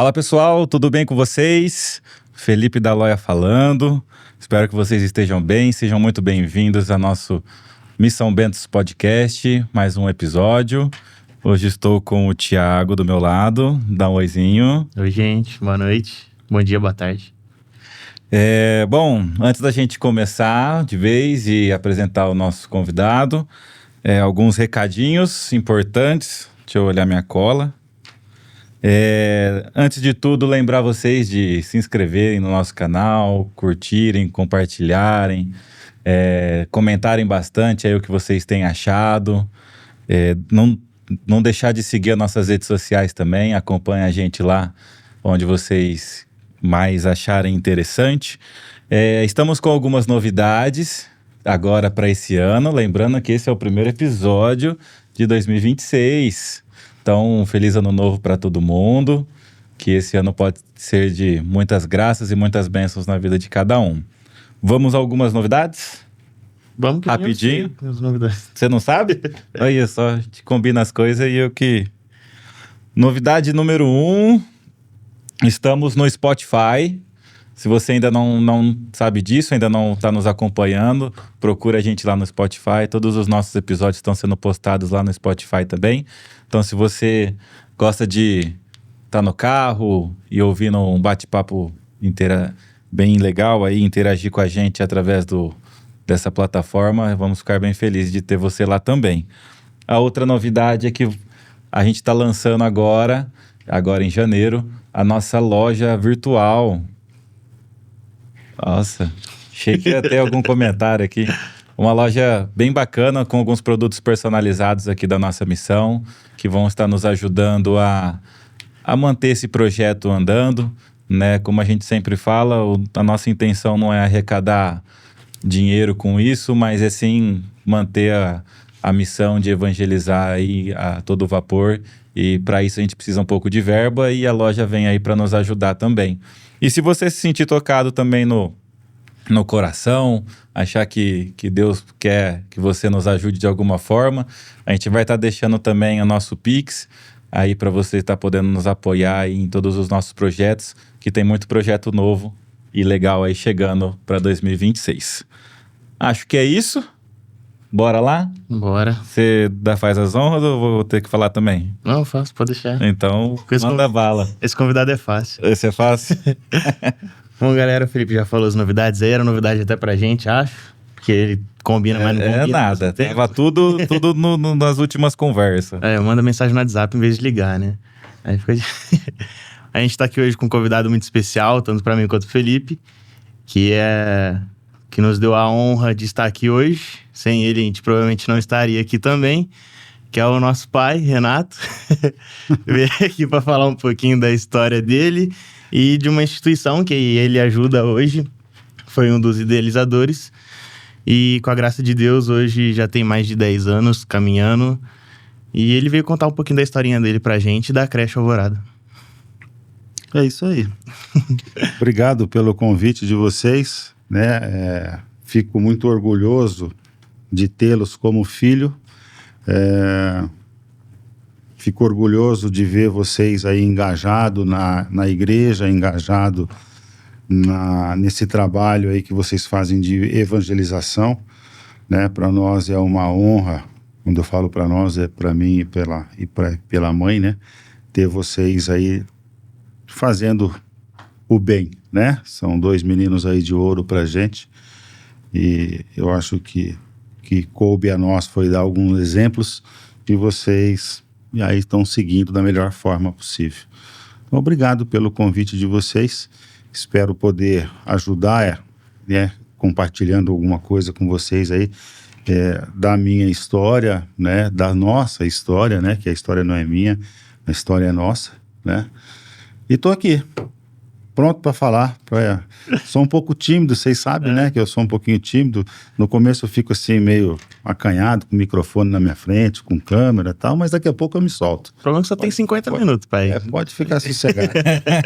Fala pessoal, tudo bem com vocês? Felipe da Loja falando. Espero que vocês estejam bem, sejam muito bem-vindos ao nosso Missão Bentos Podcast, mais um episódio. Hoje estou com o Thiago do meu lado, dá um oizinho. Oi gente, boa noite, bom dia, boa tarde. Bom, antes da gente começar de vez e apresentar o nosso convidado, alguns recadinhos importantes. Deixa eu olhar minha cola. Antes de tudo, lembrar vocês de se inscreverem no nosso canal, curtirem, compartilharem, comentarem bastante aí o que vocês têm achado. Não deixar de seguir as nossas redes sociais também, acompanhe a gente lá onde vocês mais acharem interessante. Estamos com algumas novidades agora para esse ano, lembrando que esse é o primeiro episódio de 2026. Então, feliz ano novo para todo mundo, que esse ano pode ser de muitas graças e muitas bênçãos na vida de cada um. Vamos a algumas novidades? Vamos que rapidinho. As novidades. Você não sabe? Olha só, a gente combina as coisas e eu que... Novidade número 1, estamos no Spotify. Se você ainda não sabe disso, ainda não está nos acompanhando, procura a gente lá no Spotify. Todos os nossos episódios estão sendo postados lá no Spotify também. Então, se você gosta de estar no carro e ouvindo um bate-papo bem legal aí, interagir com a gente através dessa plataforma, vamos ficar bem felizes de ter você lá também. A outra novidade é que a gente está lançando agora em janeiro, a nossa loja virtual. Nossa, achei que ia ter algum comentário aqui. Uma loja bem bacana, com alguns produtos personalizados aqui da nossa missão, que vão estar nos ajudando a manter esse projeto andando, né? Como a gente sempre fala, a nossa intenção não é arrecadar dinheiro com isso, mas é sim manter a missão de evangelizar aí a todo vapor. E para isso a gente precisa um pouco de verba e a loja vem aí para nos ajudar também. E se você se sentir tocado também no coração, achar que Deus quer que você nos ajude de alguma forma, a gente vai estar deixando também o nosso Pix aí para você estar podendo nos apoiar aí em todos os nossos projetos, que tem muito projeto novo e legal aí chegando para 2026. Acho que é isso. Bora lá? Bora. Você faz as honras ou vou ter que falar também? Não, eu faço, pode deixar. Então, manda bala. Esse convidado é fácil. Esse é fácil? Bom, galera, o Felipe já falou as novidades aí, era novidade até pra gente, acho. Porque ele combina, mas não combina. Nada, tava tudo nas últimas conversas. Manda mensagem no WhatsApp em vez de ligar, né? Aí fica... A gente tá aqui hoje com um convidado muito especial, tanto pra mim quanto pro Felipe, que nos deu a honra de estar aqui hoje. Sem ele, a gente provavelmente não estaria aqui também, que é o nosso pai, Renato. Veio aqui para falar um pouquinho da história dele e de uma instituição que ele ajuda hoje. Foi um dos idealizadores. E com a graça de Deus, hoje já tem mais de 10 anos caminhando. E ele veio contar um pouquinho da historinha dele pra gente, da Creche Alvorada. É isso aí. Obrigado pelo convite de vocês, né? Fico muito orgulhoso de tê-los como filho. Fico orgulhoso de ver vocês aí engajados na igreja, engajados nesse trabalho aí que vocês fazem de evangelização, né? Para nós é uma honra, quando eu falo para nós, é para mim e pela mãe, né? Ter vocês aí fazendo o bem, né? São 2 meninos aí de ouro pra gente e eu acho que coube a nós foi dar alguns exemplos e vocês e aí estão seguindo da melhor forma possível. Então, obrigado pelo convite de vocês. Espero poder ajudar, né, compartilhando alguma coisa com vocês aí, da minha história, né, da nossa história, né, que a história não é minha, a história é nossa, né. E tô aqui, pronto para falar. Sou um pouco tímido, vocês sabem, né? Que eu sou um pouquinho tímido. No começo eu fico assim, meio acanhado, com o microfone na minha frente, com câmera e tal, mas daqui a pouco eu me solto. O problema é que só tem 50 minutos, pai. Pode ficar sossegado.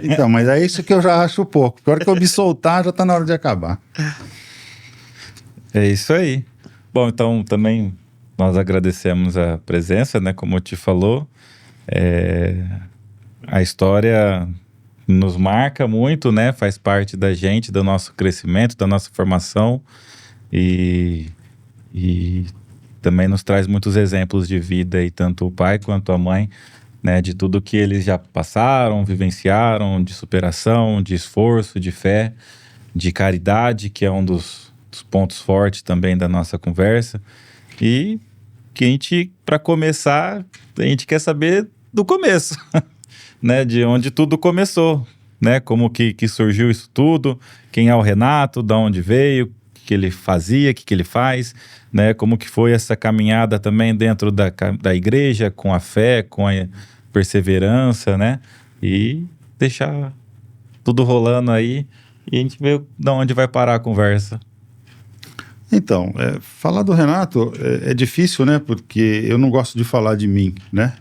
Então, mas é isso que eu já acho pouco. A hora que eu me soltar, já tá na hora de acabar. É isso aí. Bom, então também nós agradecemos a presença, né? Como eu te falou, a história nos marca muito, né? Faz parte da gente, do nosso crescimento, da nossa formação e também nos traz muitos exemplos de vida, e tanto o pai quanto a mãe, né? De tudo que eles já passaram, vivenciaram, de superação, de esforço, de fé, de caridade, que é um dos pontos fortes também da nossa conversa. E que a gente, para começar, a gente quer saber do começo, né? De onde tudo começou, né? Como que surgiu isso tudo, quem é o Renato, de onde veio, o que ele fazia, o que ele faz, né? Como que foi essa caminhada também dentro da igreja, com a fé, com a perseverança, né? E deixar tudo rolando aí e a gente vê de onde vai parar a conversa. Então, falar do Renato é difícil, né? Porque eu não gosto de falar de mim, né?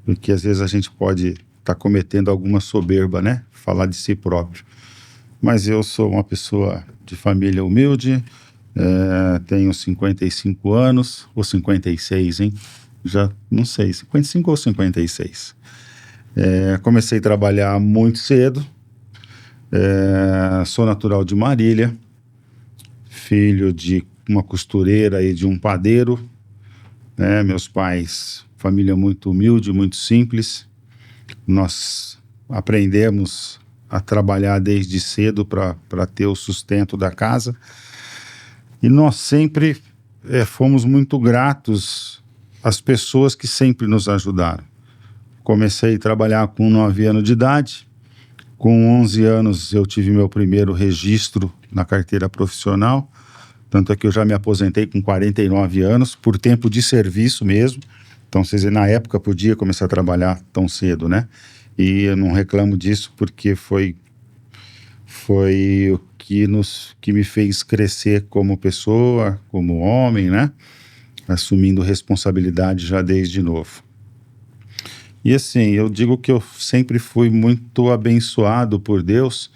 Porque às vezes a gente pode estar cometendo alguma soberba, né? Falar de si próprio. Mas eu sou uma pessoa de família humilde, tenho 55 anos, ou 56, hein? Já não sei, 55 ou 56. Comecei a trabalhar muito cedo, sou natural de Marília, filho de uma costureira e de um padeiro, né? Meus pais, família muito humilde, muito simples. Nós aprendemos a trabalhar desde cedo para ter o sustento da casa. E nós sempre fomos muito gratos às pessoas que sempre nos ajudaram. Comecei a trabalhar com 9 anos de idade. Com 11 anos eu tive meu primeiro registro na carteira profissional. Tanto é que eu já me aposentei com 49 anos, por tempo de serviço mesmo. Então, vocês na época podia começar a trabalhar tão cedo, né? E eu não reclamo disso porque foi o que me fez crescer como pessoa, como homem, né? Assumindo responsabilidade já desde novo. E assim, eu digo que eu sempre fui muito abençoado por Deus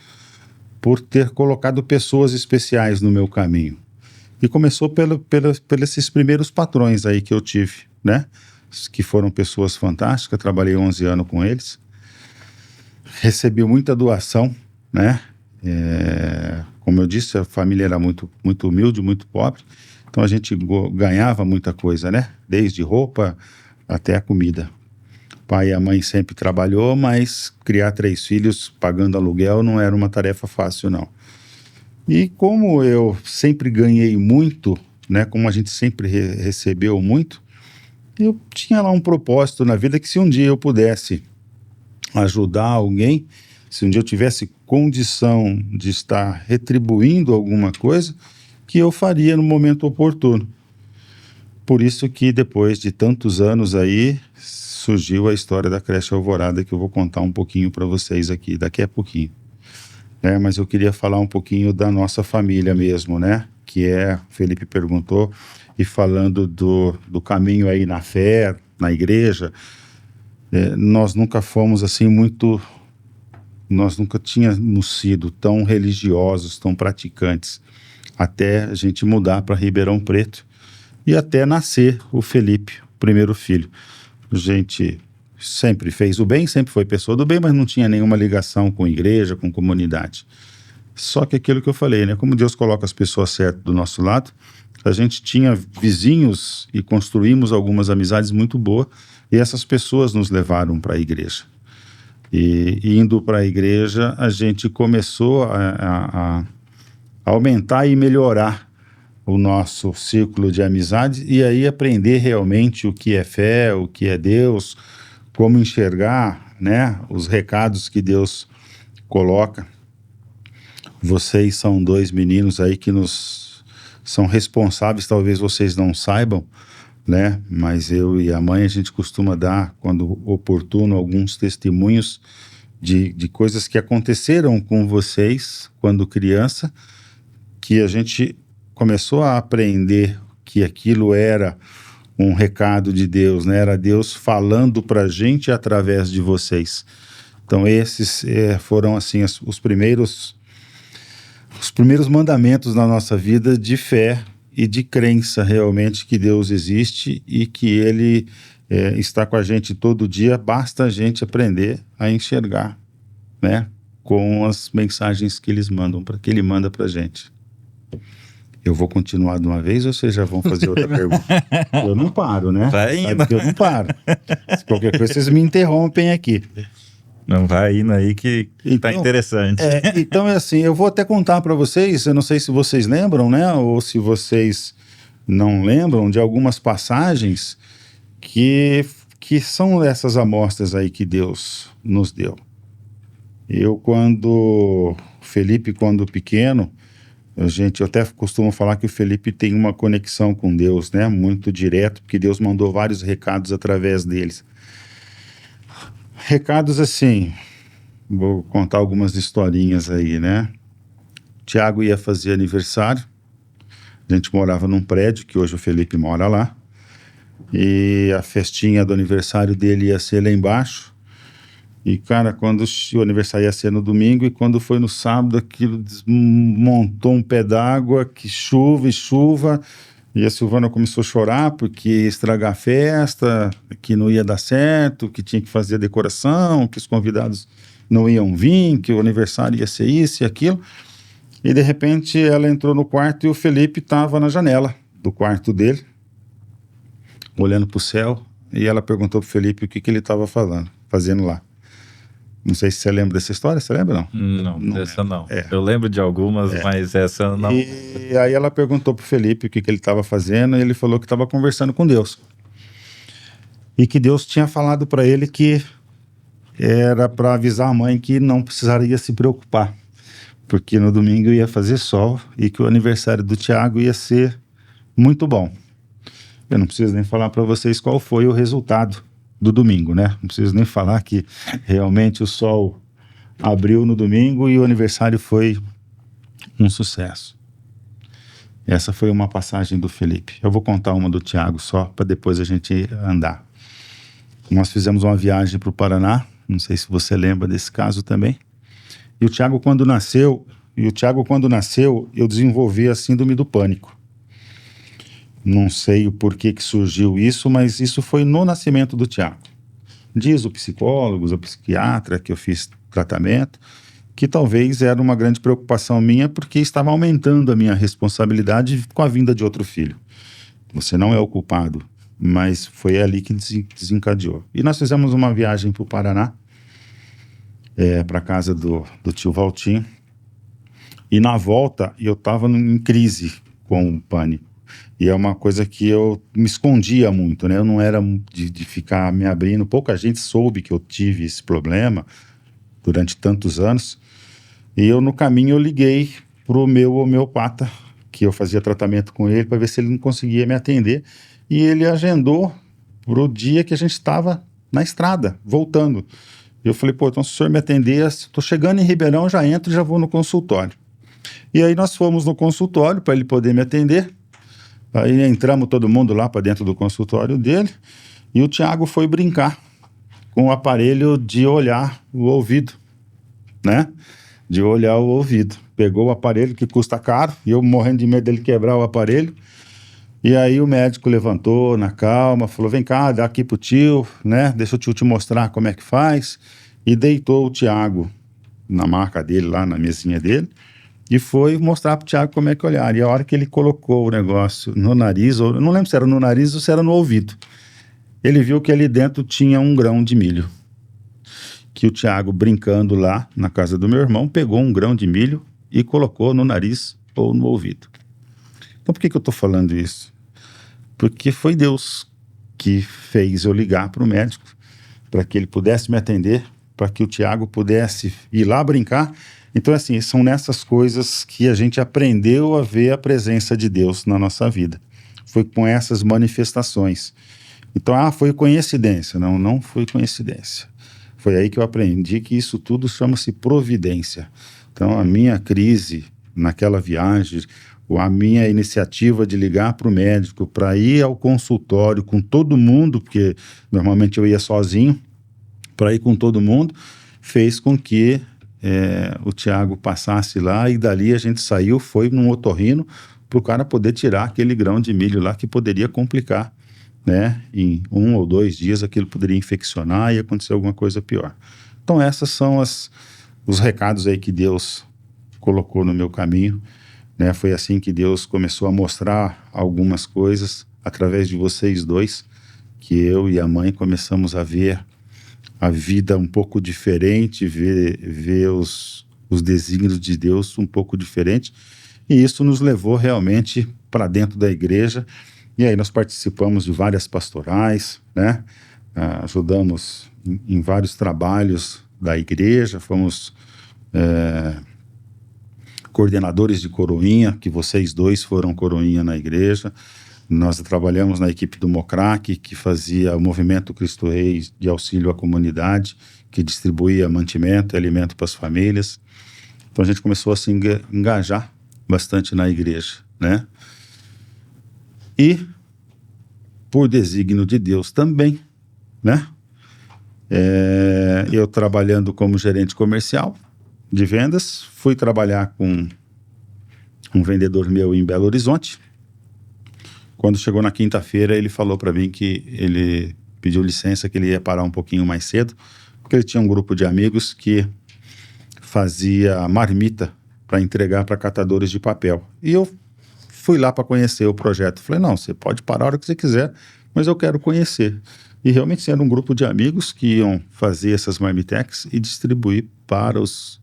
por ter colocado pessoas especiais no meu caminho. E começou pelos esses primeiros patrões aí que eu tive, né? Que foram pessoas fantásticas, trabalhei 11 anos com eles. Recebi muita doação, né? Como eu disse, a família era muito, muito humilde, muito pobre. Então a gente ganhava muita coisa, né? Desde roupa até a comida. O pai e a mãe sempre trabalhou, mas criar 3 filhos pagando aluguel não era uma tarefa fácil, não. E como eu sempre ganhei muito, né? Como a gente sempre recebeu muito, eu tinha lá um propósito na vida que se um dia eu pudesse ajudar alguém, se um dia eu tivesse condição de estar retribuindo alguma coisa, que eu faria no momento oportuno. Por isso que depois de tantos anos aí, surgiu a história da Creche Alvorada, que eu vou contar um pouquinho para vocês aqui, daqui a pouquinho. Mas eu queria falar um pouquinho da nossa família mesmo, né? Que Felipe perguntou, e falando do caminho aí na fé, na igreja, nós nunca fomos assim muito... Nós nunca tínhamos sido tão religiosos, tão praticantes, até a gente mudar para Ribeirão Preto e até nascer o Felipe, o primeiro filho. A gente sempre fez o bem, sempre foi pessoa do bem, mas não tinha nenhuma ligação com igreja, com comunidade. Só que aquilo que eu falei, né? Como Deus coloca as pessoas certas do nosso lado, a gente tinha vizinhos e construímos algumas amizades muito boas, e essas pessoas nos levaram para a igreja. E indo para a igreja, a gente começou a aumentar e melhorar o nosso círculo de amizades, e aí aprender realmente o que é fé, o que é Deus, como enxergar, né, os recados que Deus coloca. Vocês são 2 meninos aí que são responsáveis, talvez vocês não saibam, né? Mas eu e a mãe, a gente costuma dar, quando oportuno, alguns testemunhos de coisas que aconteceram com vocês quando criança, que a gente começou a aprender que aquilo era um recado de Deus, né? Era Deus falando pra gente através de vocês. Então esses foram assim os primeiros mandamentos na nossa vida de fé e de crença realmente que Deus existe e que Ele está com a gente todo dia, basta a gente aprender a enxergar né? Com as mensagens que eles mandam, que ele manda pra gente. Eu vou continuar de uma vez ou vocês já vão fazer outra pergunta? Eu não paro, né? Vai indo. Sabe que eu não paro. Se qualquer coisa, vocês me interrompem aqui. Não, vai indo aí que tá Então, interessante. Então é assim, eu vou até contar para vocês, eu não sei se vocês lembram, né? Ou se vocês não lembram de algumas passagens que são essas amostras aí que Deus nos deu. Felipe, quando pequeno, eu até costumo falar que o Felipe tem uma conexão com Deus, né? Muito direto, porque Deus mandou vários recados através deles. Recados assim, vou contar algumas historinhas aí, né? Tiago ia fazer aniversário, a gente morava num prédio, que hoje o Felipe mora lá, e a festinha do aniversário dele ia ser lá embaixo. E, cara, quando o aniversário ia ser no domingo, e quando foi no sábado, aquilo desmontou um pé d'água, que chuva e chuva, e a Silvana começou a chorar porque ia estragar a festa, que não ia dar certo, que tinha que fazer a decoração, que os convidados não iam vir, que o aniversário ia ser isso e aquilo. E, de repente, ela entrou no quarto e o Felipe estava na janela do quarto dele, olhando para o céu, e ela perguntou para o Felipe o que ele estava fazendo lá. Não sei se você lembra dessa história, você lembra não? Não, essa não. Eu lembro de algumas, mas essa não. E aí ela perguntou pro Felipe o que ele estava fazendo, e ele falou que estava conversando com Deus. E que Deus tinha falado para ele que era para avisar a mãe que não precisaria se preocupar, porque no domingo ia fazer sol e que o aniversário do Tiago ia ser muito bom. Eu não preciso nem falar para vocês qual foi o resultado do domingo, né? Não preciso nem falar que realmente o sol abriu no domingo e o aniversário foi um sucesso. Essa foi uma passagem do Felipe. Eu vou contar uma do Tiago só, para depois a gente andar. Nós fizemos uma viagem para o Paraná, não sei se você lembra desse caso também. E o Tiago, quando nasceu, eu desenvolvi a síndrome do pânico. Não sei o porquê que surgiu isso, mas isso foi no nascimento do Tiago. Diz o psicólogo, o psiquiatra que eu fiz tratamento, que talvez era uma grande preocupação minha, porque estava aumentando a minha responsabilidade com a vinda de outro filho. Você não é o culpado, mas foi ali que desencadeou. E nós fizemos uma viagem para o Paraná, para a casa do tio Valtinho, e na volta eu estava em crise com o pânico. E é uma coisa que eu me escondia muito, né? Eu não era de ficar me abrindo. Pouca gente soube que eu tive esse problema durante tantos anos. E eu, no caminho, eu liguei pro meu homeopata, que eu fazia tratamento com ele, para ver se ele não conseguia me atender. E ele agendou pro dia que a gente estava na estrada, voltando. Eu falei, pô, então se o senhor me atender, estou chegando em Ribeirão, já entro e já vou no consultório. E aí nós fomos no consultório para ele poder me atender. Aí entramos todo mundo lá para dentro do consultório dele, e o Tiago foi brincar com o aparelho de olhar o ouvido, né? De olhar o ouvido. Pegou o aparelho, que custa caro, e eu morrendo de medo dele quebrar o aparelho. E aí o médico levantou na calma, falou, vem cá, dá aqui pro tio, né? Deixa o tio te mostrar como é que faz. E deitou o Tiago na maca dele, lá na mesinha dele, e foi mostrar pro Tiago como é que olhar. E a hora que ele colocou o negócio no nariz, ou não lembro se era no nariz ou se era no ouvido, ele viu que ali dentro tinha um grão de milho. Que o Tiago, brincando lá na casa do meu irmão, pegou um grão de milho e colocou no nariz ou no ouvido. Então por que eu estou falando isso? Porque foi Deus que fez eu ligar para o médico, para que ele pudesse me atender, para que o Tiago pudesse ir lá brincar. Então, assim, são nessas coisas que a gente aprendeu a ver a presença de Deus na nossa vida. Foi com essas manifestações. Então, foi coincidência. Não, não foi coincidência. Foi aí que eu aprendi que isso tudo chama-se providência. Então, a minha crise naquela viagem, a minha iniciativa de ligar para o médico, para ir ao consultório com todo mundo, porque normalmente eu ia sozinho, para ir com todo mundo, fez com que o Tiago passasse lá, e dali a gente saiu, foi num otorrino para o cara poder tirar aquele grão de milho lá que poderia complicar, né? Em 1 ou 2 dias aquilo poderia infeccionar e acontecer alguma coisa pior. Então essas são os recados aí que Deus colocou no meu caminho, né? Foi assim que Deus começou a mostrar algumas coisas através de vocês dois, que eu e a mãe começamos a ver a vida um pouco diferente, ver os desígnios de Deus um pouco diferente, e isso nos levou realmente para dentro da igreja, e aí nós participamos de várias pastorais, né? Ajudamos em vários trabalhos da igreja, fomos coordenadores de coroinha, que vocês dois foram coroinha na igreja. Nós trabalhamos na equipe do Mocrac, que fazia o movimento Cristo Rei de auxílio à comunidade, que distribuía mantimento e alimento para as famílias. Então a gente começou a se engajar bastante na igreja, né? E, por desígnio de Deus também, né? Eu trabalhando como gerente comercial de vendas, fui trabalhar com um vendedor meu em Belo Horizonte. Quando chegou na quinta-feira, ele falou para mim que ele pediu licença, que ele ia parar um pouquinho mais cedo, porque ele tinha um grupo de amigos que fazia marmita para entregar para catadores de papel. E eu fui lá para conhecer o projeto. Falei, não, você pode parar a hora que você quiser, mas eu quero conhecer. E realmente era um grupo de amigos que iam fazer essas marmitex e distribuir para os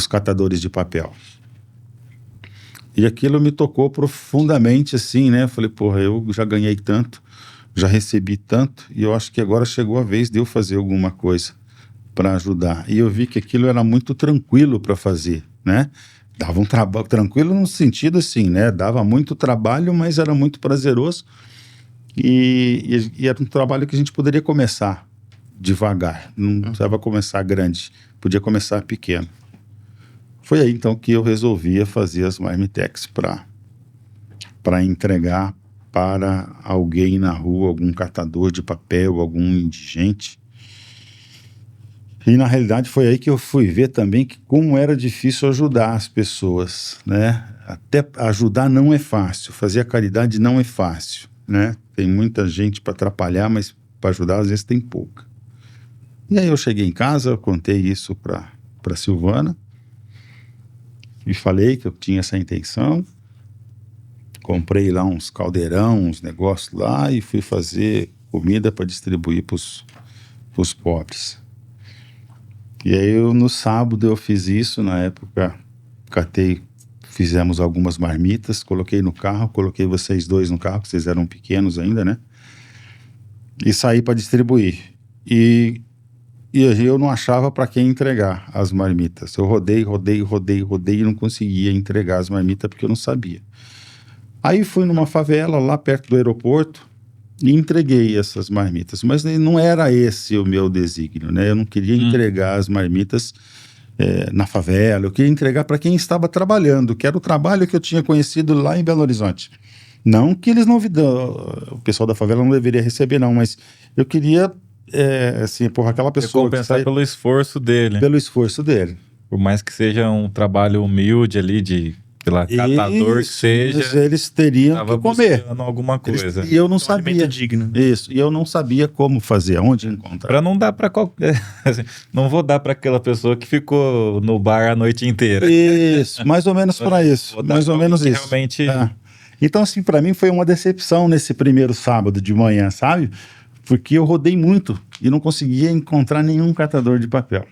catadores de papel. E aquilo me tocou profundamente, assim, né? Falei, porra, eu já ganhei tanto, já recebi tanto, e eu acho que agora chegou a vez de eu fazer alguma coisa para ajudar. E eu vi que aquilo era muito tranquilo para fazer, né? Dava um trabalho, tranquilo no sentido assim, né? Dava muito trabalho, mas era muito prazeroso. E era um trabalho que a gente poderia começar devagar, não precisava começar grande, podia começar pequeno. Foi aí então que eu resolvia fazer as marmitex para entregar para alguém na rua, algum catador de papel, algum indigente. E na realidade foi aí que eu fui ver também que como era difícil ajudar as pessoas, né? Até ajudar não é fácil, fazer a caridade não é fácil, né? Tem muita gente para atrapalhar, mas para ajudar às vezes tem pouca. E aí eu cheguei em casa, eu contei isso para Silvana e falei que eu tinha essa intenção. Comprei lá uns caldeirão, uns negócios lá e fui fazer comida para distribuir para os pobres. E aí no sábado eu fiz isso, na época fizemos algumas marmitas, coloquei no carro, coloquei vocês dois no carro, que vocês eram pequenos ainda, né? E saí para distribuir. E eu não achava para quem entregar as marmitas. Eu rodei e não conseguia entregar as marmitas porque eu não sabia. Aí fui numa favela lá perto do aeroporto e entreguei essas marmitas. Mas não era esse o meu desígnio, né? Eu não queria entregar as marmitas na favela, eu queria entregar para quem estava trabalhando, que era o trabalho que eu tinha conhecido lá em Belo Horizonte. Não que eles não... o pessoal da favela não deveria receber, não, mas eu queria... assim, porra, aquela pessoa... Recompensar pelo esforço dele. Pelo esforço dele. Por mais que seja um trabalho humilde ali, pela catador que seja... Eles teriam que comer. Alguma coisa. E eu não sabia. Digno. Isso, e eu não sabia como fazer, onde encontrar. Pra não dar pra qualquer... não vou dar pra aquela pessoa que ficou no bar a noite inteira. Isso, mais ou menos para isso. Mais ou menos isso. Realmente... Então, assim, para mim foi uma decepção nesse primeiro sábado de manhã, sabe? Porque eu rodei muito e não conseguia encontrar nenhum catador de papel.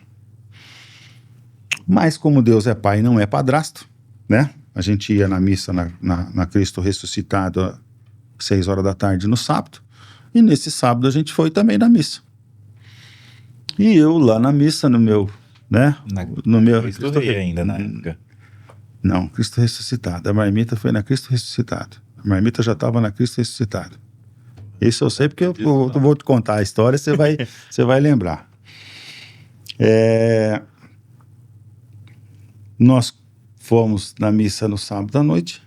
Mas como Deus é pai e não é padrasto, né? A gente ia na missa na Cristo Ressuscitado às 6 horas da tarde no sábado. E nesse sábado a gente foi também na missa. E eu lá na missa, no meu, né? No meu Cristo Rei ainda na época. Não, Cristo Ressuscitado. A marmita foi na Cristo Ressuscitado. A marmita já estava na Cristo Ressuscitado. Isso eu sei porque eu vou te contar a história, você vai lembrar. Nós fomos na missa no sábado à noite.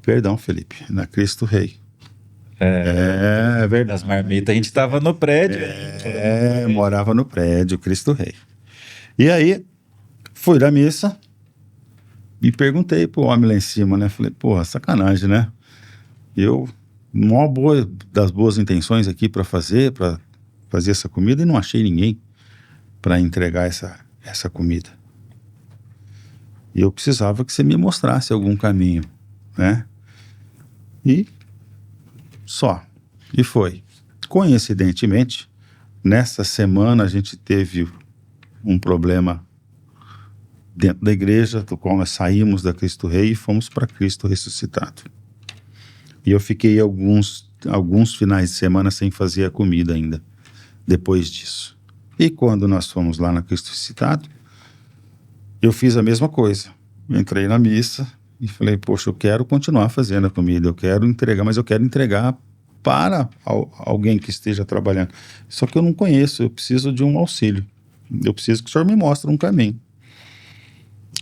Perdão, Felipe, na Cristo Rei. É verdade. As marmitas, a gente estava no prédio. Morava no prédio, Cristo Rei. E aí, fui na missa e perguntei pro homem lá em cima, né? Falei, porra, sacanagem, né? Eu, das boas intenções aqui para fazer essa comida e não achei ninguém para entregar essa comida. E eu precisava que você me mostrasse algum caminho, né? E só. E foi. Coincidentemente, nessa semana a gente teve um problema dentro da igreja, do qual nós saímos da Cristo Rei e fomos para Cristo ressuscitado. E eu fiquei alguns finais de semana sem fazer a comida ainda, depois disso. E quando nós fomos lá na Cristo ressuscitado, eu fiz a mesma coisa. Entrei na missa e falei, poxa, eu quero continuar fazendo a comida, eu quero entregar, mas eu quero entregar para alguém que esteja trabalhando. Só que eu não conheço, eu preciso de um auxílio. Eu preciso que o senhor me mostre um caminho.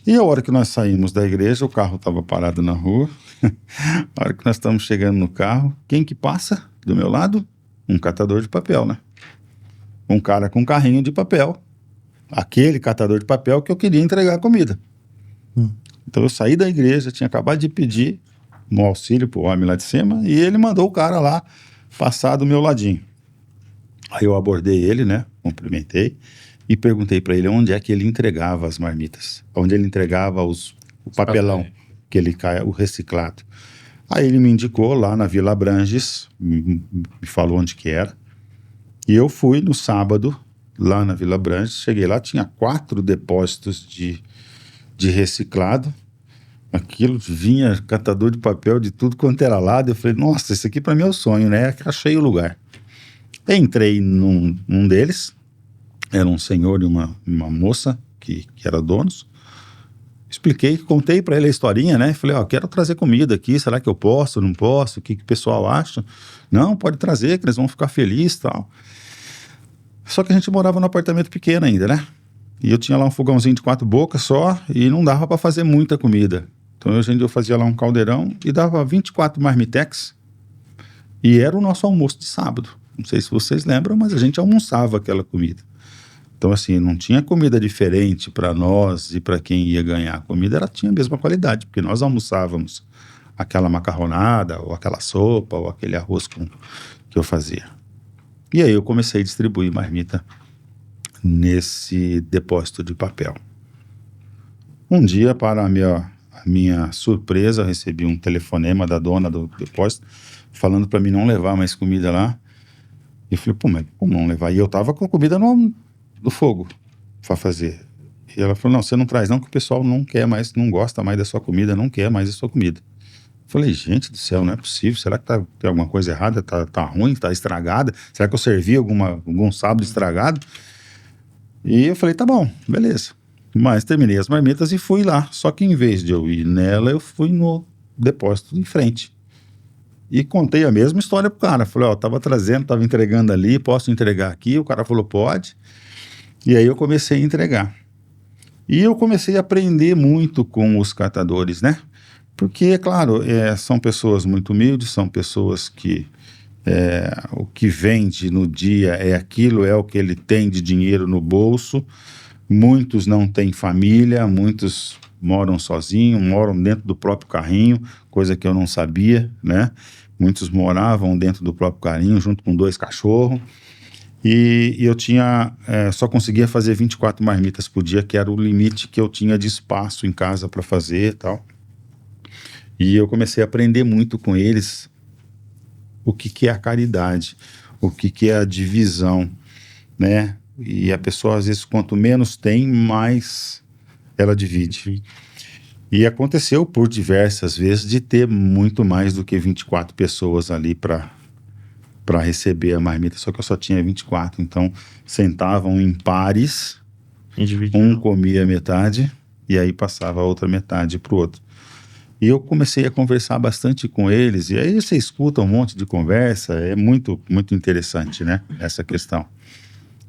E a hora que nós saímos da igreja, o carro estava parado na rua. A hora que nós estamos chegando no carro, quem que passa do meu lado? Um catador de papel, né? Um cara com um carrinho de papel. Aquele catador de papel que eu queria entregar a comida. Então eu saí da igreja, tinha acabado de pedir um auxílio pro homem lá de cima, e ele mandou o cara lá passar do meu ladinho. Aí eu abordei ele, né? Cumprimentei e perguntei para ele onde é que ele entregava as marmitas, onde ele entregava o papelão, que ele cai, o reciclado. Aí ele me indicou lá na Vila Branges, me falou onde que era, e eu fui no sábado lá na Vila Branges, cheguei lá, tinha 4 depósitos de reciclado. Aquilo vinha catador de papel de tudo quanto era lado. Eu falei, nossa, isso aqui para mim é o sonho, né? Achei o lugar. Entrei num deles, era um senhor e uma moça que era donos. Expliquei, contei para ele a historinha, né? Falei, quero trazer comida aqui, será que eu posso, não posso? O que o pessoal acha? Não, pode trazer, que eles vão ficar felizes e tal. Só que a gente morava num apartamento pequeno ainda, né? E eu tinha lá um fogãozinho de 4 bocas só e não dava para fazer muita comida. Então eu fazia lá um caldeirão e dava 24 marmitex e era o nosso almoço de sábado. Não sei se vocês lembram, mas a gente almoçava aquela comida. Então assim, não tinha comida diferente para nós e para quem ia ganhar a comida, ela tinha a mesma qualidade, porque nós almoçávamos aquela macarronada ou aquela sopa ou aquele arroz que eu fazia. E aí eu comecei a distribuir marmita nesse depósito de papel. Um dia, para a minha surpresa, eu recebi um telefonema da dona do depósito falando para mim não levar mais comida lá. E eu falei, pô, mas como não levar? E eu tava com a comida no fogo para fazer. E ela falou, não, você não traz não, que o pessoal não quer mais, não gosta mais da sua comida, não quer mais a sua comida. Eu falei, gente do céu, não é possível, será que tem alguma coisa errada, tá ruim, tá estragada? Será que eu servi algum sábado estragado? E eu falei, tá bom, beleza. Mas terminei as marmitas e fui lá. Só que em vez de eu ir nela, eu fui no depósito em frente. E contei a mesma história pro cara. Falei, tava trazendo, tava entregando ali, posso entregar aqui? O cara falou, pode. E aí eu comecei a entregar. E eu comecei a aprender muito com os catadores, né? Porque, é claro, são pessoas muito humildes, são pessoas que o que vende no dia é o que ele tem de dinheiro no bolso. Muitos não têm família, muitos moram sozinhos, moram dentro do próprio carrinho, coisa que eu não sabia, né? Muitos moravam dentro do próprio carrinho, junto com 2 cachorros. E eu só conseguia fazer 24 marmitas por dia, que era o limite que eu tinha de espaço em casa para fazer e tal. E eu comecei a aprender muito com eles o que é a caridade, o que é a divisão, né? E a pessoa, às vezes, quanto menos tem, mais ela divide. E aconteceu por diversas vezes de ter muito mais do que 24 pessoas ali para receber a marmita, só que eu só tinha 24, então sentavam em pares, um comia metade e aí passava a outra metade para o outro. E eu comecei a conversar bastante com eles, e aí você escuta um monte de conversa, é muito, muito interessante, né, essa questão.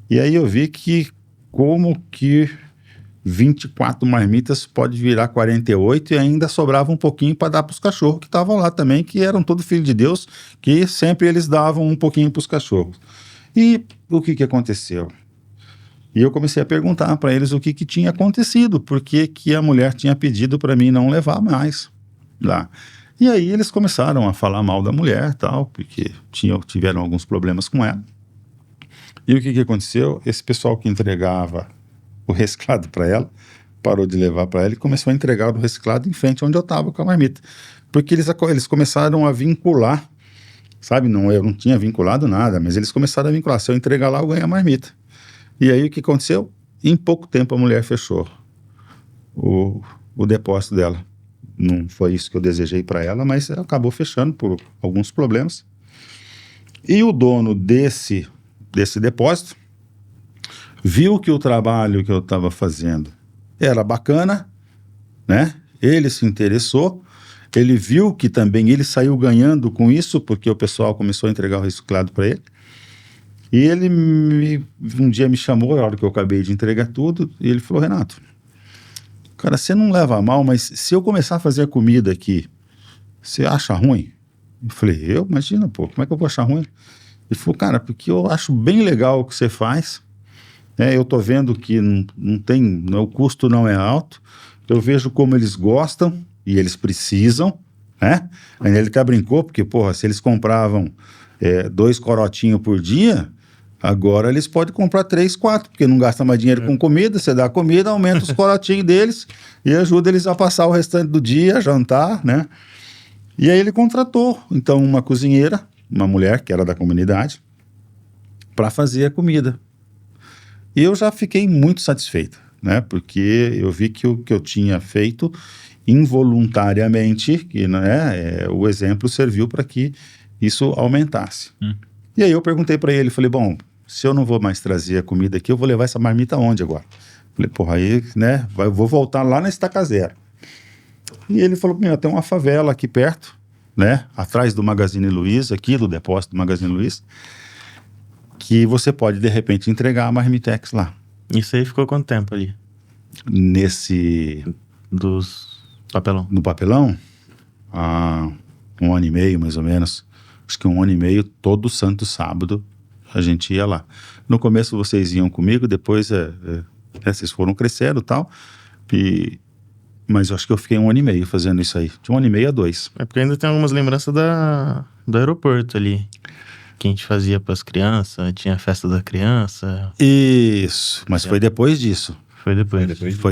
E aí eu vi que como que 24 marmitas pode virar 48 e ainda sobrava um pouquinho para dar para os cachorros que estavam lá também, que eram todos filhos de Deus, que sempre eles davam um pouquinho para os cachorros. E o que aconteceu? E eu comecei a perguntar para eles o que tinha acontecido, porque que a mulher tinha pedido para mim não levar mais lá. E aí eles começaram a falar mal da mulher, tal, porque tiveram alguns problemas com ela. E o que aconteceu? Esse pessoal que entregava o reciclado para ela, parou de levar para ela e começou a entregar o reciclado em frente onde eu estava com a marmita. Porque eles começaram a vincular, sabe? Não, eu não tinha vinculado nada, mas eles começaram a vincular. Se eu entregar lá, eu ganho a marmita. E aí o que aconteceu? Em pouco tempo a mulher fechou o depósito dela. Não foi isso que eu desejei para ela, mas acabou fechando por alguns problemas. E o dono desse depósito viu que o trabalho que eu estava fazendo era bacana, né? Ele se interessou, ele viu que também ele saiu ganhando com isso, porque o pessoal começou a entregar o reciclado para ele. E ele um dia me chamou, na hora que eu acabei de entregar tudo, e ele falou: Renato, cara, você não leva a mal, mas se eu começar a fazer a comida aqui, você acha ruim? Eu falei: imagina, pô, como é que eu vou achar ruim? Ele falou: cara, porque eu acho bem legal o que você faz, eu tô vendo que não tem, o custo não é alto, eu vejo como eles gostam e eles precisam, né? Aí ele até brincou, porque, porra, se eles compravam 2 corotinhos por dia, agora eles podem comprar 3, 4, porque não gasta mais dinheiro com comida, você dá comida, aumenta os corotinhos deles e ajuda eles a passar o restante do dia, a jantar, né? E aí ele contratou, então, uma cozinheira, uma mulher que era da comunidade, para fazer a comida. E eu já fiquei muito satisfeito, né? Porque eu vi que o que eu tinha feito involuntariamente, que, né, o exemplo serviu para que isso aumentasse. E aí eu perguntei para ele, falei: bom, se eu não vou mais trazer a comida aqui, eu vou levar essa marmita onde agora? Falei: porra, aí, né, eu vou voltar lá na Estaca Zero. E ele falou: tem uma favela aqui perto, né, atrás do Magazine Luiza, aqui do depósito do Magazine Luiza, que você pode, de repente, entregar a Marmitex lá. Isso aí ficou quanto tempo ali? Dos papelão? No papelão? 1 ano e meio, mais ou menos. Acho que 1 ano e meio, todo santo sábado, a gente ia lá. No começo vocês iam comigo, depois vocês foram crescendo e tal, mas eu acho que eu fiquei 1 ano e meio fazendo isso aí, de 1 ano e meio a 2. É porque ainda tem algumas lembranças do aeroporto ali, que a gente fazia para as crianças, tinha a festa da criança. Isso, mas foi depois disso. Foi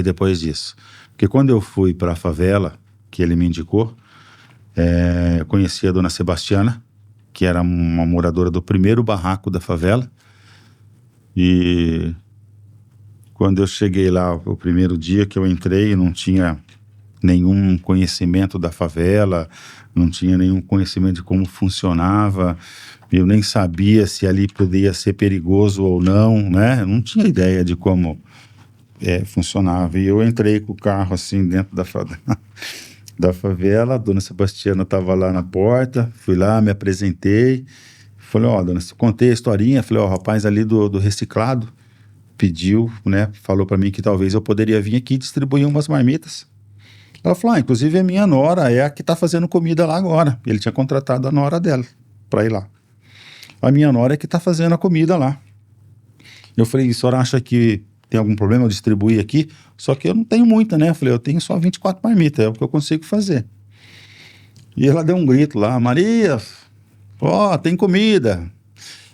depois disso. Porque quando eu fui para a favela, que ele me indicou, eu conheci a dona Sebastiana, que era uma moradora do primeiro barraco da favela. E quando eu cheguei lá, o primeiro dia que eu entrei, não tinha nenhum conhecimento da favela, não tinha nenhum conhecimento de como funcionava, eu nem sabia se ali podia ser perigoso ou não, né? Eu não tinha ideia de como funcionava. E eu entrei com o carro assim dentro da favela, a dona Sebastiana estava lá na porta, fui lá, me apresentei, falei: dona, contei a historinha, falei: o rapaz ali do reciclado pediu, né, falou para mim que talvez eu poderia vir aqui distribuir umas marmitas. Ela falou: inclusive a minha nora é a que está fazendo comida lá agora. Ele tinha contratado a nora dela para ir lá. A minha nora é que está fazendo a comida lá. Eu falei: a senhora acha que tem algum problema eu distribuir aqui? Só que eu não tenho muita, né? Eu falei: eu tenho só 24 marmitas, é o que eu consigo fazer. E ela deu um grito lá: Maria, tem comida.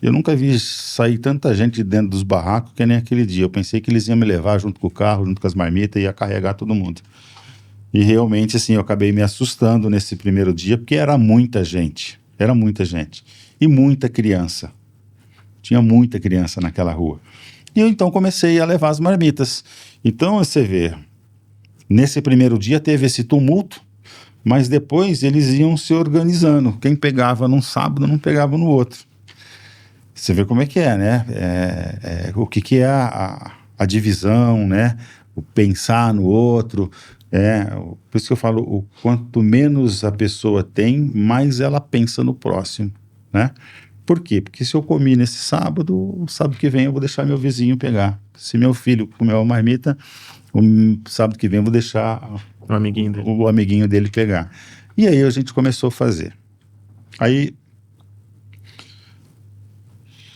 Eu nunca vi sair tanta gente de dentro dos barracos que nem aquele dia. Eu pensei que eles iam me levar junto com o carro, junto com as marmitas, e ia carregar todo mundo. E realmente, assim, eu acabei me assustando nesse primeiro dia, porque era muita gente. E muita criança. Tinha muita criança naquela rua. E eu então comecei a levar as marmitas. Então você vê, nesse primeiro dia teve esse tumulto, mas depois eles iam se organizando. Quem pegava num sábado não pegava no outro. Você vê como é que é, né? O que é a divisão, né? O pensar no outro. Por isso que eu falo, o quanto menos a pessoa tem, mais ela pensa no próximo, né? Por quê? Porque se eu comi nesse sábado, o sábado que vem eu vou deixar meu vizinho pegar. Se meu filho comeu uma marmita, o sábado que vem eu vou deixar o amiguinho dele pegar. E aí a gente começou a fazer. Aí,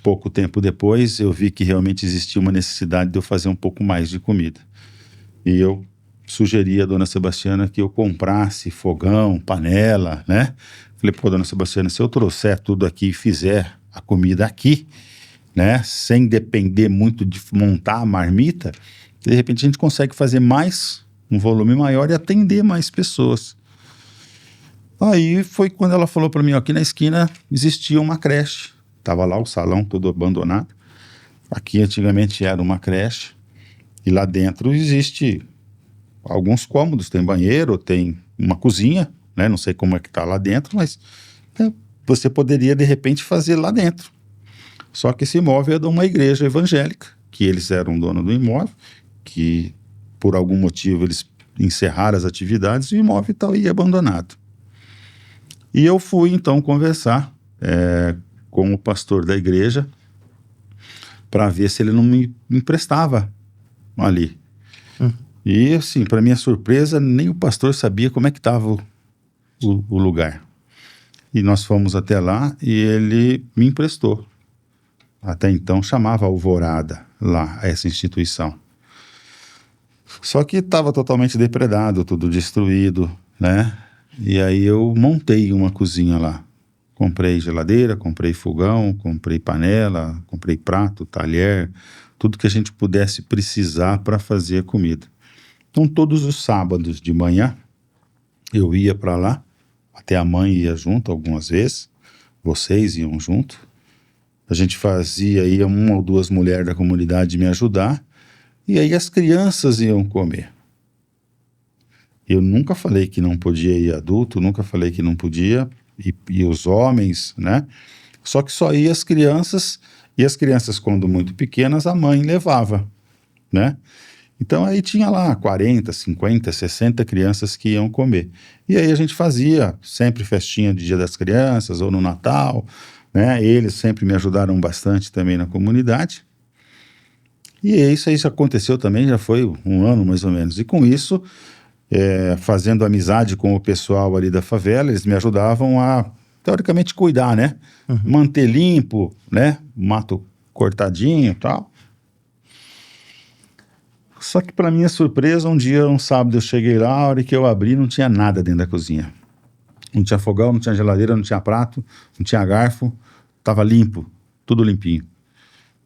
pouco tempo depois, eu vi que realmente existia uma necessidade de eu fazer um pouco mais de comida. E eu sugeri à dona Sebastiana que eu comprasse fogão, panela, né? Falei: dona Sebastiana, se eu trouxer tudo aqui e fizer a comida aqui, né, sem depender muito de montar a marmita, De repente a gente consegue fazer mais, um volume maior e atender mais pessoas. Aí foi quando ela falou para mim, ó, aqui na esquina existia uma creche. Tava lá o salão todo abandonado. Aqui antigamente era uma creche. E lá dentro existe alguns cômodos, tem banheiro, tem uma cozinha, né? Não sei como é que tá lá dentro, mas você poderia de repente fazer lá dentro. Só que esse imóvel é de uma igreja evangélica, que eles eram dono do imóvel, que por algum motivo eles encerraram as atividades e o imóvel está aí abandonado. E eu fui então conversar com o pastor da igreja para ver se ele não me emprestava ali. E assim, para minha surpresa, nem o pastor sabia como é que estava o lugar. E nós fomos até lá e ele me emprestou. Até então chamava Alvorada lá, essa instituição. Só que estava totalmente depredado, tudo destruído, né? E aí eu montei uma cozinha lá. Comprei geladeira, comprei fogão, comprei panela, comprei prato, talher, tudo que a gente pudesse precisar para fazer a comida. Então todos os sábados de manhã eu ia para lá, até a mãe ia junto algumas vezes, vocês iam junto. A gente ia uma ou duas mulheres da comunidade me ajudar, e aí as crianças iam comer. Eu nunca falei que não podia ir adulto, nunca falei que não podia, e os homens, né? Só que só ia as crianças, e as crianças, quando muito pequenas, a mãe levava, né? Então aí tinha lá 40, 50, 60 crianças que iam comer. E aí a gente fazia sempre festinha de Dia das Crianças, ou no Natal, né? Eles sempre me ajudaram bastante também na comunidade. E isso aí aconteceu também, já foi um ano mais ou menos. E com isso, fazendo amizade com o pessoal ali da favela, eles me ajudavam a, teoricamente, cuidar, né? Manter limpo, né? Mato cortadinho e tal. Só que para minha surpresa, um dia, um sábado, eu cheguei lá, a hora que eu abri, não tinha nada dentro da cozinha. Não tinha fogão, não tinha geladeira, não tinha prato, não tinha garfo, tava limpo, tudo limpinho.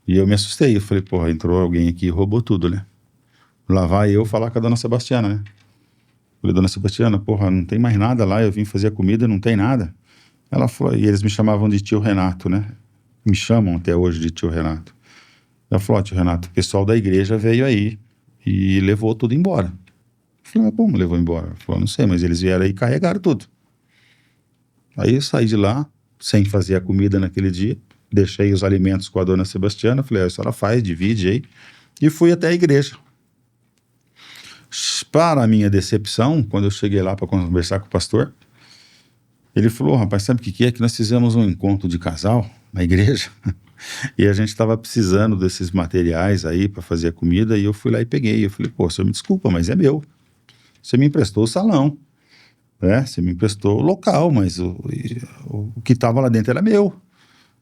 E eu me assustei, eu falei, porra, entrou alguém aqui e roubou tudo, né? Lá vai eu falar com a dona Sebastiana, né? Falei, dona Sebastiana, porra, não tem mais nada lá, eu vim fazer a comida, não tem nada. Ela falou, e eles me chamavam de tio Renato, né? Me chamam até hoje de tio Renato. Ela falou, tio Renato, o pessoal da igreja veio aí e levou tudo embora. Eu falei, mas como levou embora? Ela falou, não sei, mas eles vieram aí e carregaram tudo. Aí eu saí de lá, sem fazer a comida naquele dia, deixei os alimentos com a dona Sebastiana, falei, a senhora faz, divide aí, e fui até a igreja. Para a minha decepção, quando eu cheguei lá para conversar com o pastor, ele falou, rapaz, sabe o que é? Que nós fizemos um encontro de casal na igreja, e a gente estava precisando desses materiais aí para fazer a comida, e eu fui lá e peguei. Eu falei, pô, o senhor me desculpa, mas é meu. Você me emprestou o salão, né? Você me emprestou o local, mas o que estava lá dentro era meu.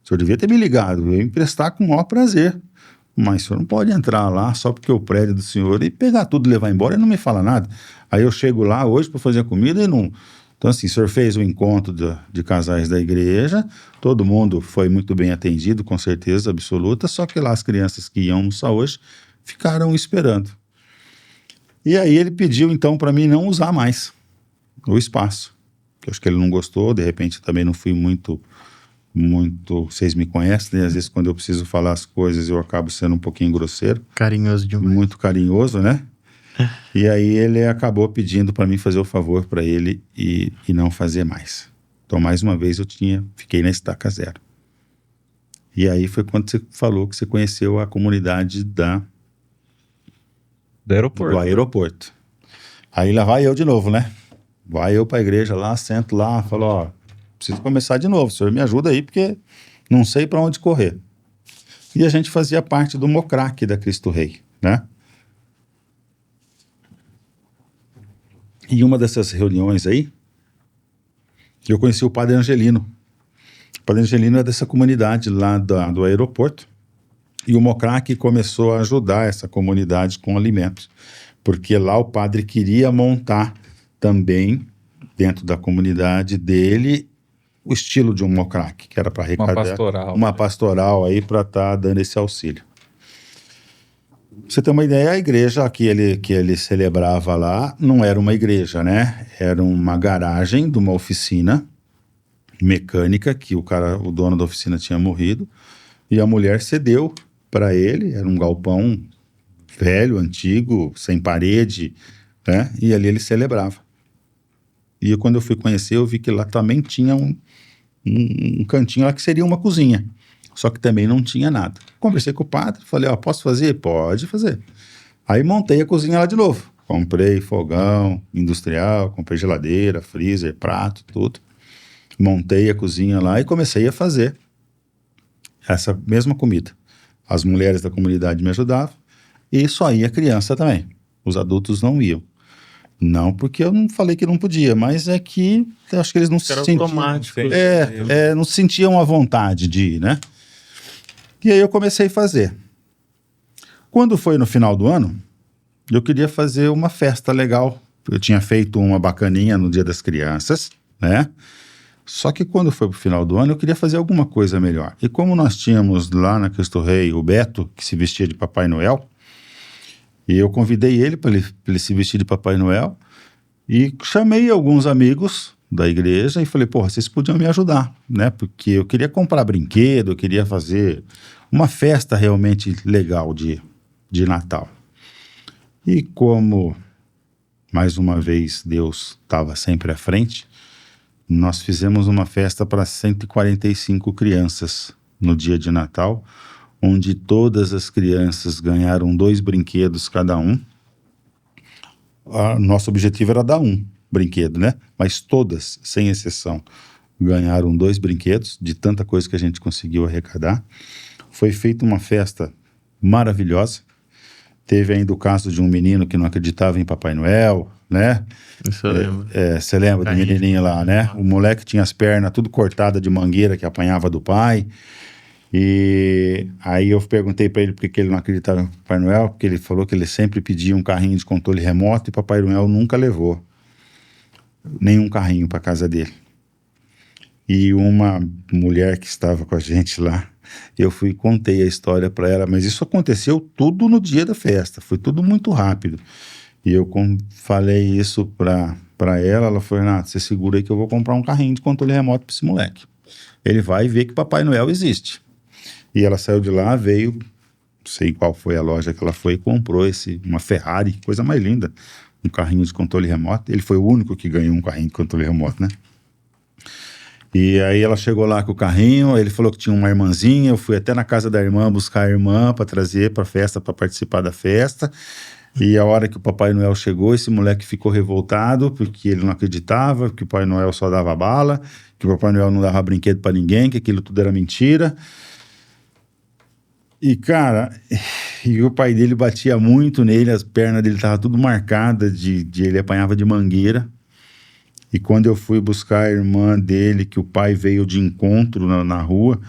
O senhor devia ter me ligado, eu ia emprestar com o maior prazer. Mas o senhor não pode entrar lá só porque o prédio do senhor e pegar tudo e levar embora e não me fala nada. Aí eu chego lá hoje para fazer a comida e não... Então assim, o senhor fez o encontro de casais da igreja, todo mundo foi muito bem atendido, com certeza absoluta, só que lá as crianças que iam almoçar hoje ficaram esperando. E aí ele pediu então para mim não usar mais o espaço. Eu acho que ele não gostou, de repente também não fui muito, vocês me conhecem, né? Às vezes quando eu preciso falar as coisas eu acabo sendo um pouquinho grosseiro. Carinhoso demais. Muito carinhoso, né? E aí ele acabou pedindo para mim fazer o favor para ele e não fazer mais. Então mais uma vez fiquei na estaca zero. E aí foi quando você falou que você conheceu a comunidade do aeroporto. Aí lá vai eu de novo, né? Vai eu para a igreja lá, sento lá, falo, ó, preciso começar de novo, o senhor me ajuda aí porque não sei para onde correr. E a gente fazia parte do Mocrac da Cristo Rei, né? E uma dessas reuniões aí, eu conheci o Padre Angelino. O Padre Angelino é dessa comunidade lá do aeroporto. E o Mocrac começou a ajudar essa comunidade com alimentos. Porque lá o padre queria montar também, dentro da comunidade dele, o estilo de um Mocrac, que era para arrecadar uma pastoral aí para estar dando esse auxílio. Pra você ter uma ideia, a igreja que ele celebrava lá não era uma igreja, né? Era uma garagem de uma oficina mecânica que o dono da oficina tinha morrido e a mulher cedeu para ele. Era um galpão velho, antigo, sem parede, né? E ali ele celebrava. E quando eu fui conhecer, eu vi que lá também tinha um cantinho lá que seria uma cozinha. Só que também não tinha nada. Conversei com o padre, falei, posso fazer? Pode fazer. Aí montei a cozinha lá de novo. Comprei fogão industrial, comprei geladeira, freezer, prato, tudo. Montei a cozinha lá e comecei a fazer essa mesma comida. As mulheres da comunidade me ajudavam e só ia criança também. Os adultos não iam. Não porque eu não falei que não podia, mas é que eu acho que eles não se sentiam... automático. Não se sentiam à vontade de ir, né? E aí eu comecei a fazer. Quando foi no final do ano, eu queria fazer uma festa legal. Eu tinha feito uma bacaninha no Dia das Crianças, né? Só que quando foi pro final do ano, eu queria fazer alguma coisa melhor. E como nós tínhamos lá na Cristo Rei o Beto, que se vestia de Papai Noel, e eu convidei ele para ele se vestir de Papai Noel, e chamei alguns amigos da igreja e falei, vocês podiam me ajudar, né? Porque eu queria comprar brinquedo, eu queria fazer uma festa realmente legal de Natal. E como, mais uma vez, Deus estava sempre à frente, nós fizemos uma festa para 145 crianças no dia de Natal, onde todas as crianças ganharam 2 brinquedos cada um. Nosso objetivo era dar um brinquedo, né? Mas todas, sem exceção, ganharam 2 brinquedos, de tanta coisa que a gente conseguiu arrecadar. Foi feita uma festa maravilhosa. Teve ainda o caso de um menino que não acreditava em Papai Noel, né? Isso eu lembro. Você lembra do menininho lá, né? O moleque tinha as pernas tudo cortadas de mangueira que apanhava do pai. E aí eu perguntei para ele por que ele não acreditava em Papai Noel, porque ele falou que ele sempre pedia um carrinho de controle remoto e Papai Noel nunca levou nenhum carrinho para casa dele. E uma mulher que estava com a gente lá, eu fui e contei a história para ela, mas isso aconteceu tudo no dia da festa, foi tudo muito rápido. E eu falei isso para ela falou, Renato, você segura aí que eu vou comprar um carrinho de controle remoto para esse moleque. Ele vai ver que Papai Noel existe. E ela saiu de lá, veio, não sei qual foi a loja que ela foi, e comprou uma Ferrari, coisa mais linda, um carrinho de controle remoto. Ele foi o único que ganhou um carrinho de controle remoto, né? E aí ela chegou lá com o carrinho, ele falou que tinha uma irmãzinha, eu fui até na casa da irmã buscar a irmã para trazer para a festa, para participar da festa. E a hora que o Papai Noel chegou, esse moleque ficou revoltado, porque ele não acreditava que o Papai Noel só dava bala, que o Papai Noel não dava brinquedo para ninguém, que aquilo tudo era mentira. E, cara, e o pai dele batia muito nele, as pernas dele estavam tudo marcadas, ele apanhava de mangueira. E quando eu fui buscar a irmã dele, que o pai veio de encontro na rua,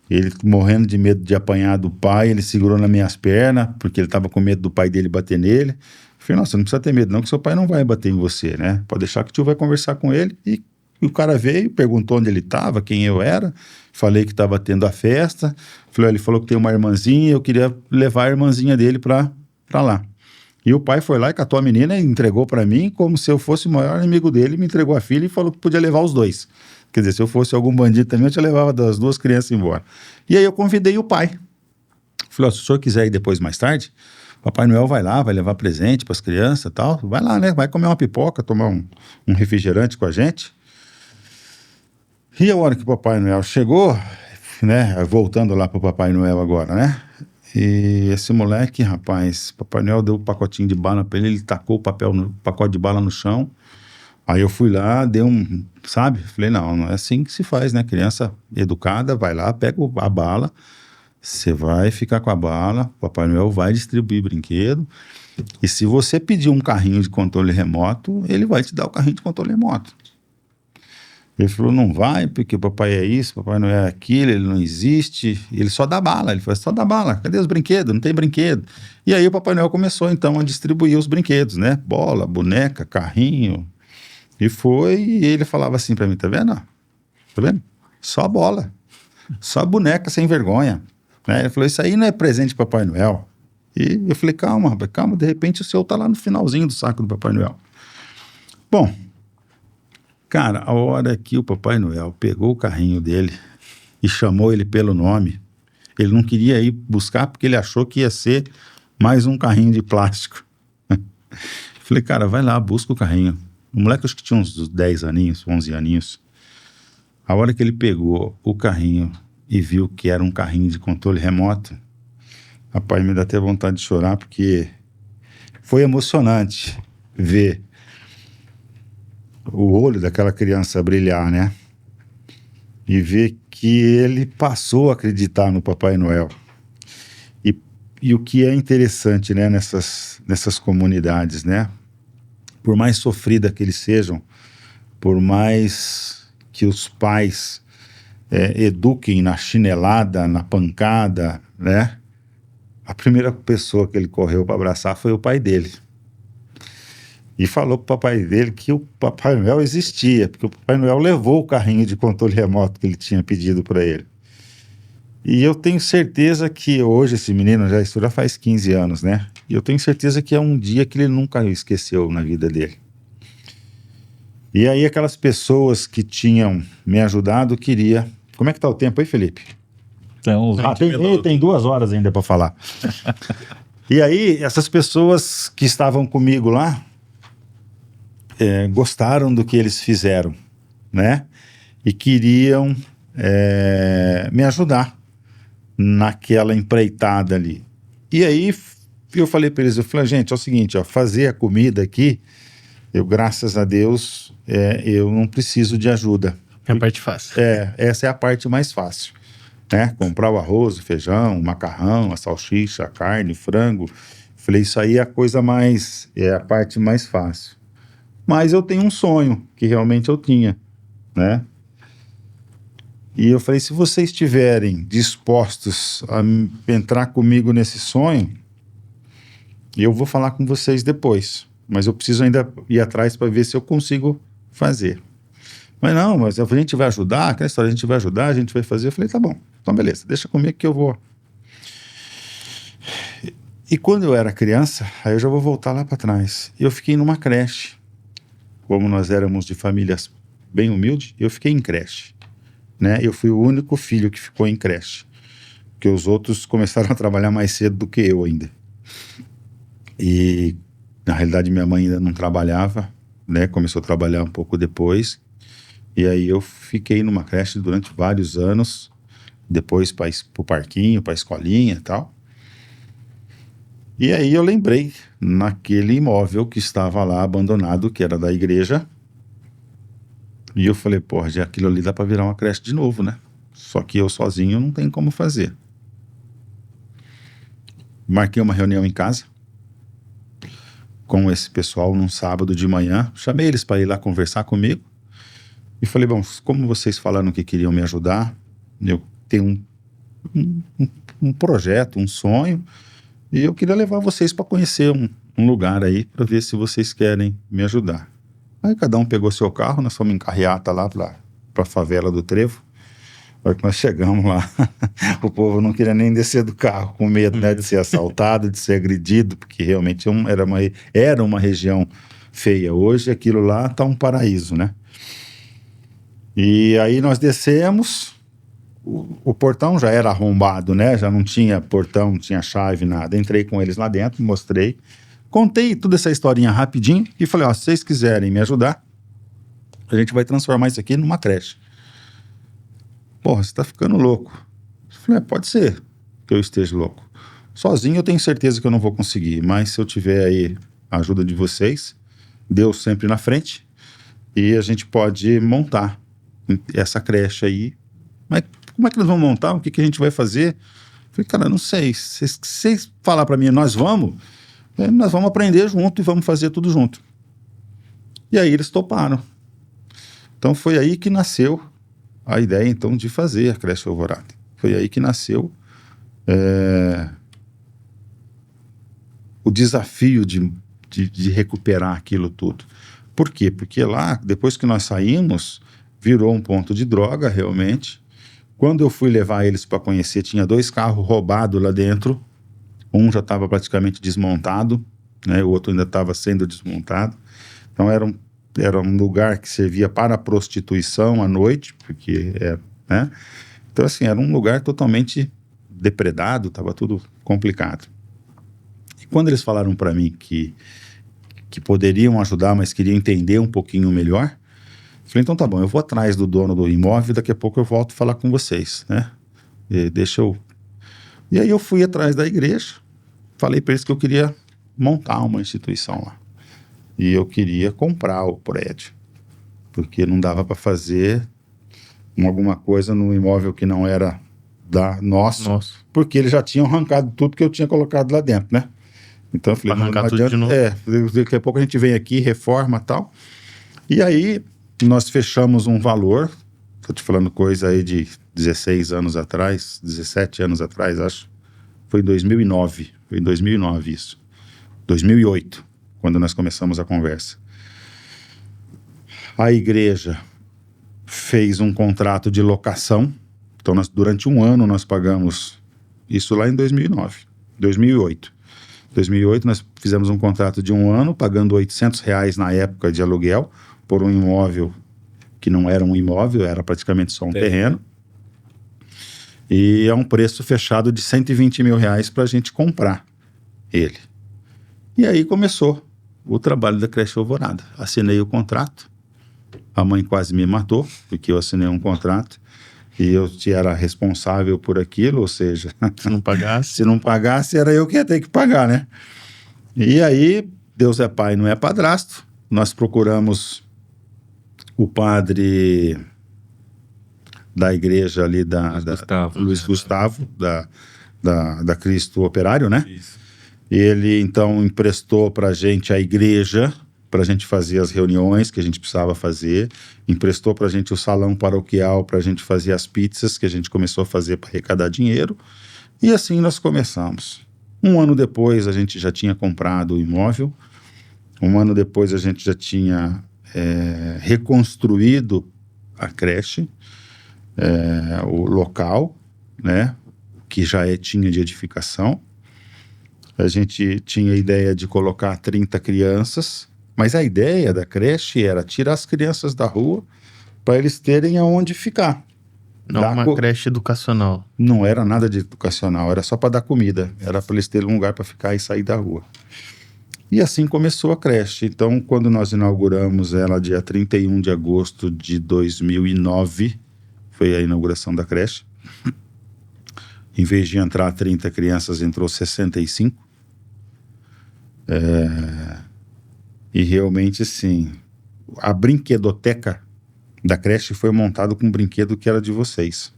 ele morrendo de medo de apanhar do pai, ele segurou nas minhas pernas, porque ele estava com medo do pai dele bater nele. Eu falei, nossa, não precisa ter medo não, que seu pai não vai bater em você, né? Pode deixar que o tio vai conversar com ele. E o cara veio, perguntou onde ele estava, quem eu era, falei que estava tendo a festa. Ele falou que tem uma irmãzinha, eu queria levar a irmãzinha dele para lá. E o pai foi lá e catou a menina e entregou para mim como se eu fosse o maior amigo dele, me entregou a filha e falou que podia levar os 2. Quer dizer, se eu fosse algum bandido também, eu te levava das 2 crianças embora. E aí eu convidei o pai. Falei, se o senhor quiser ir depois mais tarde, Papai Noel vai lá, vai levar presente para as crianças e tal. Vai lá, né? Vai comer uma pipoca, tomar um refrigerante com a gente. E a hora que o Papai Noel chegou, né? Voltando lá para o Papai Noel agora, né? E esse moleque, rapaz, Papai Noel deu um pacotinho de bala para ele tacou o pacote de bala no chão. Aí eu fui lá, dei sabe? Falei, não é assim que se faz, né? Criança educada, vai lá, pega a bala, você vai ficar com a bala, Papai Noel vai distribuir brinquedo, e se você pedir um carrinho de controle remoto, ele vai te dar o carrinho de controle remoto. Ele falou, não vai, porque o papai é isso, papai não é aquilo, ele não existe, ele só dá bala. Ele falou, só dá bala, cadê os brinquedos? Não tem brinquedo. E aí o Papai Noel começou então a distribuir os brinquedos, né? Bola, boneca, carrinho. E ele falava assim pra mim, tá vendo? Tá vendo? Só bola, só boneca sem vergonha. Né? Ele falou, isso aí não é presente de Papai Noel. E eu falei, calma, rapaz, calma, de repente o seu tá lá no finalzinho do saco do Papai Noel. Bom, cara, a hora que o Papai Noel pegou o carrinho dele e chamou ele pelo nome, ele não queria ir buscar porque ele achou que ia ser mais um carrinho de plástico. Falei, cara, vai lá, busca o carrinho. O moleque acho que tinha uns 10 aninhos, 11 aninhos. A hora que ele pegou o carrinho e viu que era um carrinho de controle remoto, rapaz, me dá até vontade de chorar, porque foi emocionante ver o olho daquela criança brilhar, né? E ver que ele passou a acreditar no Papai Noel. E o que é interessante, né, nessas comunidades, né? Por mais sofrida que eles sejam, por mais que os pais eduquem na chinelada, na pancada, né? A primeira pessoa que ele correu para abraçar foi o pai dele. E falou pro papai dele que o Papai Noel existia, porque o Papai Noel levou o carrinho de controle remoto que ele tinha pedido para ele. E eu tenho certeza que hoje esse menino, isso já faz 15 anos, né? E eu tenho certeza que é um dia que ele nunca esqueceu na vida dele. E aí aquelas pessoas que tinham me ajudado queria... Como é que tá o tempo aí, Felipe? Tem 2 horas ainda para falar. E aí essas pessoas que estavam comigo lá gostaram do que eles fizeram, né? E queriam me ajudar naquela empreitada ali. E aí eu falei para eles, gente, é o seguinte, ó, fazer a comida aqui, eu, graças a Deus, eu não preciso de ajuda. É a parte fácil. Essa é a parte mais fácil, né? Comprar o arroz, o feijão, o macarrão, a salsicha, a carne, o frango. Falei, isso aí é a coisa mais, é a parte mais fácil. Mas eu tenho um sonho, que realmente eu tinha, né? E eu falei, se vocês estiverem dispostos a entrar comigo nesse sonho, eu vou falar com vocês depois. Mas eu preciso ainda ir atrás para ver se eu consigo fazer. Mas não, mas a gente vai ajudar, aquela história, a gente vai ajudar, a gente vai fazer. Eu falei, tá bom, então beleza, deixa comigo que eu vou. E quando eu era criança, aí eu já vou voltar lá para trás. Eu fiquei numa creche. Como nós éramos de famílias bem humildes, eu fiquei em creche. Né? Eu fui o único filho que ficou em creche, porque os outros começaram a trabalhar mais cedo do que eu ainda. E na realidade minha mãe ainda não trabalhava, né? Começou a trabalhar um pouco depois, e aí eu fiquei numa creche durante vários anos, depois para o parquinho, para a escolinha e tal. E aí eu lembrei naquele imóvel que estava lá abandonado, que era da igreja. E eu falei, porra, já aquilo ali dá pra virar uma creche de novo, né? Só que eu sozinho não tenho como fazer. Marquei uma reunião em casa com esse pessoal num sábado de manhã. Chamei eles para ir lá conversar comigo. E falei, bom, como vocês falaram que queriam me ajudar, eu tenho um projeto, um sonho, e eu queria levar vocês para conhecer um lugar aí, para ver se vocês querem me ajudar. Aí cada um pegou seu carro, nós fomos em carreata lá para a favela do Trevo. Aí que nós chegamos lá, o povo não queria nem descer do carro, com medo, né, de ser assaltado, de ser agredido, porque realmente era uma região feia. Hoje aquilo lá tá um paraíso, né? E aí nós descemos, o portão já era arrombado, né? Já não tinha portão, não tinha chave, nada. Entrei com eles lá dentro, mostrei. Contei toda essa historinha rapidinho e falei, ó, se vocês quiserem me ajudar, a gente vai transformar isso aqui numa creche. Porra, você tá ficando louco. Eu falei, pode ser que eu esteja louco. Sozinho eu tenho certeza que eu não vou conseguir, mas se eu tiver aí a ajuda de vocês, Deus sempre na frente, e a gente pode montar essa creche aí. Mas como é que nós vamos montar? O que a gente vai fazer? Eu falei, cara, não sei. Se vocês falar para mim, nós vamos aprender junto e vamos fazer tudo junto. E aí eles toparam. Então foi aí que nasceu a ideia, então, de fazer a creche Alvorada. Foi aí que nasceu o desafio de recuperar aquilo tudo. Por quê? Porque lá, depois que nós saímos, virou um ponto de droga, realmente. Quando eu fui levar eles para conhecer, tinha 2 carros roubados lá dentro, Um já estava praticamente desmontado, né? O outro ainda estava sendo desmontado. Então era um lugar que servia para a prostituição à noite, porque né? Então assim, era um lugar totalmente depredado, estava tudo complicado. E quando eles falaram para mim que poderiam ajudar, mas queriam entender um pouquinho melhor, eu falei, então tá bom, eu vou atrás do dono do imóvel, daqui a pouco eu volto falar com vocês, né? E aí eu fui atrás da igreja, falei para eles que eu queria montar uma instituição lá. E eu queria comprar o prédio, porque não dava para fazer alguma coisa no imóvel que não era nosso, porque eles já tinham arrancado tudo que eu tinha colocado lá dentro, né? Então eu falei, não adianta, de novo. Daqui a pouco a gente vem aqui, reforma e tal. E aí nós fechamos um valor, tô te falando coisa aí de 16 anos atrás, 17 anos atrás, acho. Foi em 2009, isso. 2008, quando nós começamos a conversa. A igreja fez um contrato de locação, então durante um ano nós pagamos, isso lá em 2008 nós fizemos um contrato de um ano, pagando R$800 na época de aluguel, por um imóvel que não era um imóvel, era praticamente só um terreno. E é um preço fechado de R$120 mil para a gente comprar ele. E aí começou o trabalho da creche Alvorada. Assinei o contrato, a mãe quase me matou, porque eu assinei um contrato e eu era responsável por aquilo, ou seja... Se não pagasse, era eu que ia ter que pagar, né? E aí, Deus é pai, não é padrasto. Nós procuramos o padre da igreja ali, Luiz Gustavo, da Cristo Operário, né? Isso. Ele, então, emprestou para a gente a igreja, para a gente fazer as reuniões que a gente precisava fazer, emprestou para a gente o salão paroquial para a gente fazer as pizzas que a gente começou a fazer para arrecadar dinheiro, e assim nós começamos. Um ano depois a gente já tinha comprado o imóvel, um ano depois a gente já tinha reconstruído a creche, o local, né, que já tinha de edificação. A gente tinha a ideia de colocar 30 crianças, mas a ideia da creche era tirar as crianças da rua para eles terem aonde ficar. Não uma creche educacional. Não era nada de educacional, era só para dar comida. Era para eles terem um lugar para ficar e sair da rua. E assim começou a creche. Então, quando nós inauguramos ela dia 31 de agosto de 2009, foi a inauguração da creche. Em vez de entrar 30 crianças, entrou 65. E realmente, assim, a brinquedoteca da creche foi montada com um brinquedo que era de vocês.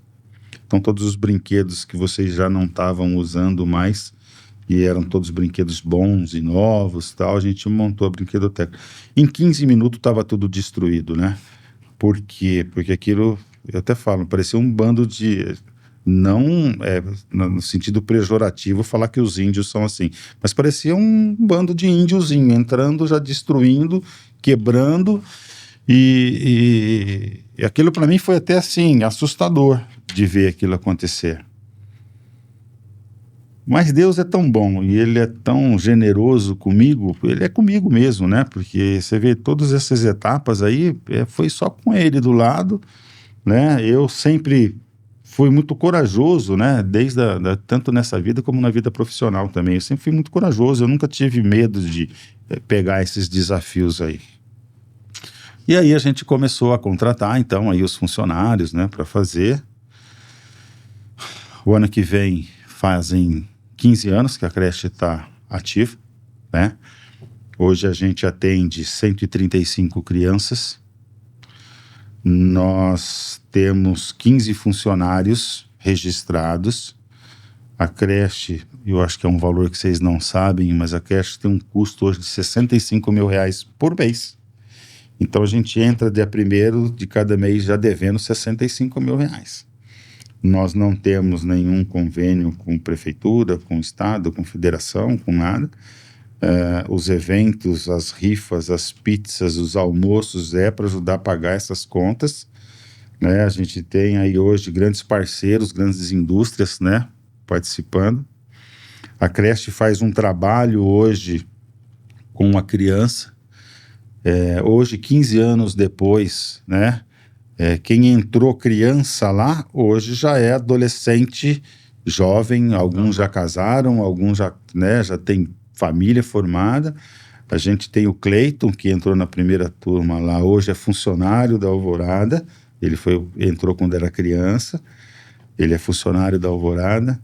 Então, todos os brinquedos que vocês já não estavam usando mais, e eram todos brinquedos bons e novos, tal, a gente montou a brinquedoteca. Em 15 minutos estava tudo destruído, né? Por quê? Porque aquilo, eu até falo, parecia um bando de... Não no sentido pejorativo falar que os índios são assim, mas parecia um bando de índiozinho entrando, já destruindo, quebrando, e aquilo para mim foi até assim, assustador de ver aquilo acontecer. Mas Deus é tão bom e Ele é tão generoso comigo, Ele é comigo mesmo, né? Porque você vê todas essas etapas aí, foi só com Ele do lado, né? Eu sempre fui muito corajoso, né? Tanto nessa vida como na vida profissional também. Eu sempre fui muito corajoso, eu nunca tive medo de pegar esses desafios aí. E aí a gente começou a contratar, então, aí os funcionários, né? Para fazer. O ano que vem fazem 15 anos que a creche está ativa, né? Hoje a gente atende 135 crianças. Nós temos 15 funcionários registrados. A creche, eu acho que é um valor que vocês não sabem, mas a creche tem um custo hoje de R$65 mil por mês. Então a gente entra dia 1º de cada mês já devendo R$65 mil. Nós não temos nenhum convênio com prefeitura, com estado, com federação, com nada. Os eventos, as rifas, as pizzas, os almoços para ajudar a pagar essas contas, né? A gente tem aí hoje grandes parceiros, grandes indústrias, né, participando. A creche faz um trabalho hoje com a criança. Hoje, 15 anos depois, né? Quem entrou criança lá, hoje já é adolescente, jovem, alguns já casaram, alguns já, né, já tem família formada. A gente tem o Cleiton, que entrou na primeira turma lá, hoje é funcionário da Alvorada. Ele entrou quando era criança, ele é funcionário da Alvorada.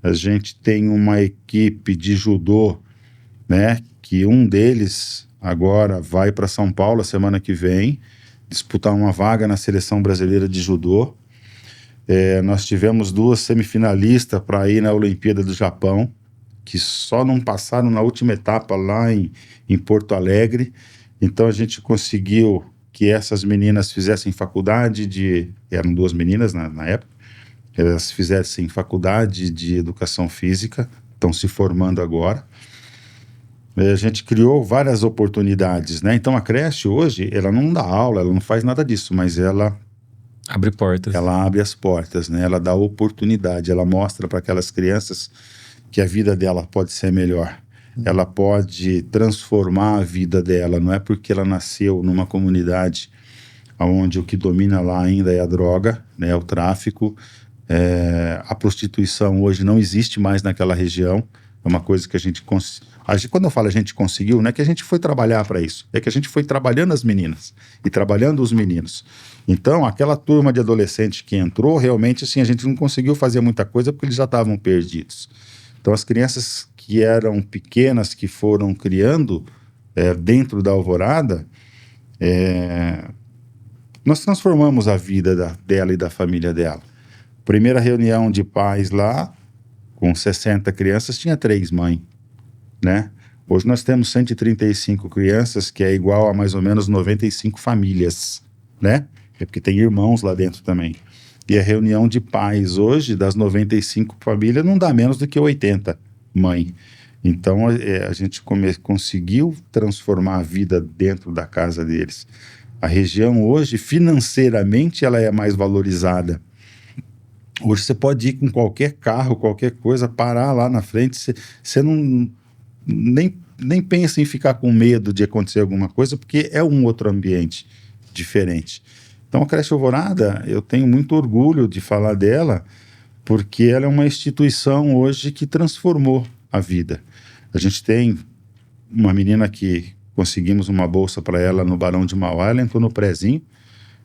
A gente tem uma equipe de judô, né, que um deles agora vai para São Paulo a semana que vem, disputar uma vaga na Seleção Brasileira de Judô. Nós tivemos 2 semifinalistas para ir na Olimpíada do Japão, que só não passaram na última etapa lá em Porto Alegre. Então a gente conseguiu que essas meninas fizessem faculdade eram 2 meninas na época, elas fizessem faculdade de educação física, estão se formando agora. A gente criou várias oportunidades, né? Então a creche hoje, ela não dá aula, ela não faz nada disso, mas ela Abre portas. ela abre as portas, né? Ela dá oportunidade, ela mostra para aquelas crianças que a vida dela pode ser melhor. Ela pode transformar a vida dela, não é porque ela nasceu numa comunidade onde o que domina lá ainda é a droga, né? O tráfico. A prostituição hoje não existe mais naquela região. É uma coisa que a gente quando eu falo a gente conseguiu, não é que a gente foi trabalhar para isso, é que a gente foi trabalhando as meninas e trabalhando os meninos. Então, aquela turma de adolescentes que entrou, realmente, assim, a gente não conseguiu fazer muita coisa porque eles já estavam perdidos. Então, as crianças que eram pequenas, que foram criando dentro da Alvorada, nós transformamos a vida dela e da família dela. Primeira reunião de pais lá, com 60 crianças, tinha 3 mães, né? Hoje nós temos 135 crianças, que é igual a mais ou menos 95 famílias, né? Porque tem irmãos lá dentro também. E a reunião de pais hoje, das 95 famílias, não dá menos do que 80 mães. Então a gente conseguiu transformar a vida dentro da casa deles. A região hoje, financeiramente, ela é mais valorizada. Hoje você pode ir com qualquer carro, qualquer coisa, parar lá na frente, você nem pensa em ficar com medo de acontecer alguma coisa, porque é um outro ambiente diferente. Então a Creche Alvorada, eu tenho muito orgulho de falar dela, porque ela é uma instituição hoje que transformou a vida. A gente tem uma menina que conseguimos uma bolsa para ela no Barão de Mauá, ela entrou no prézinho,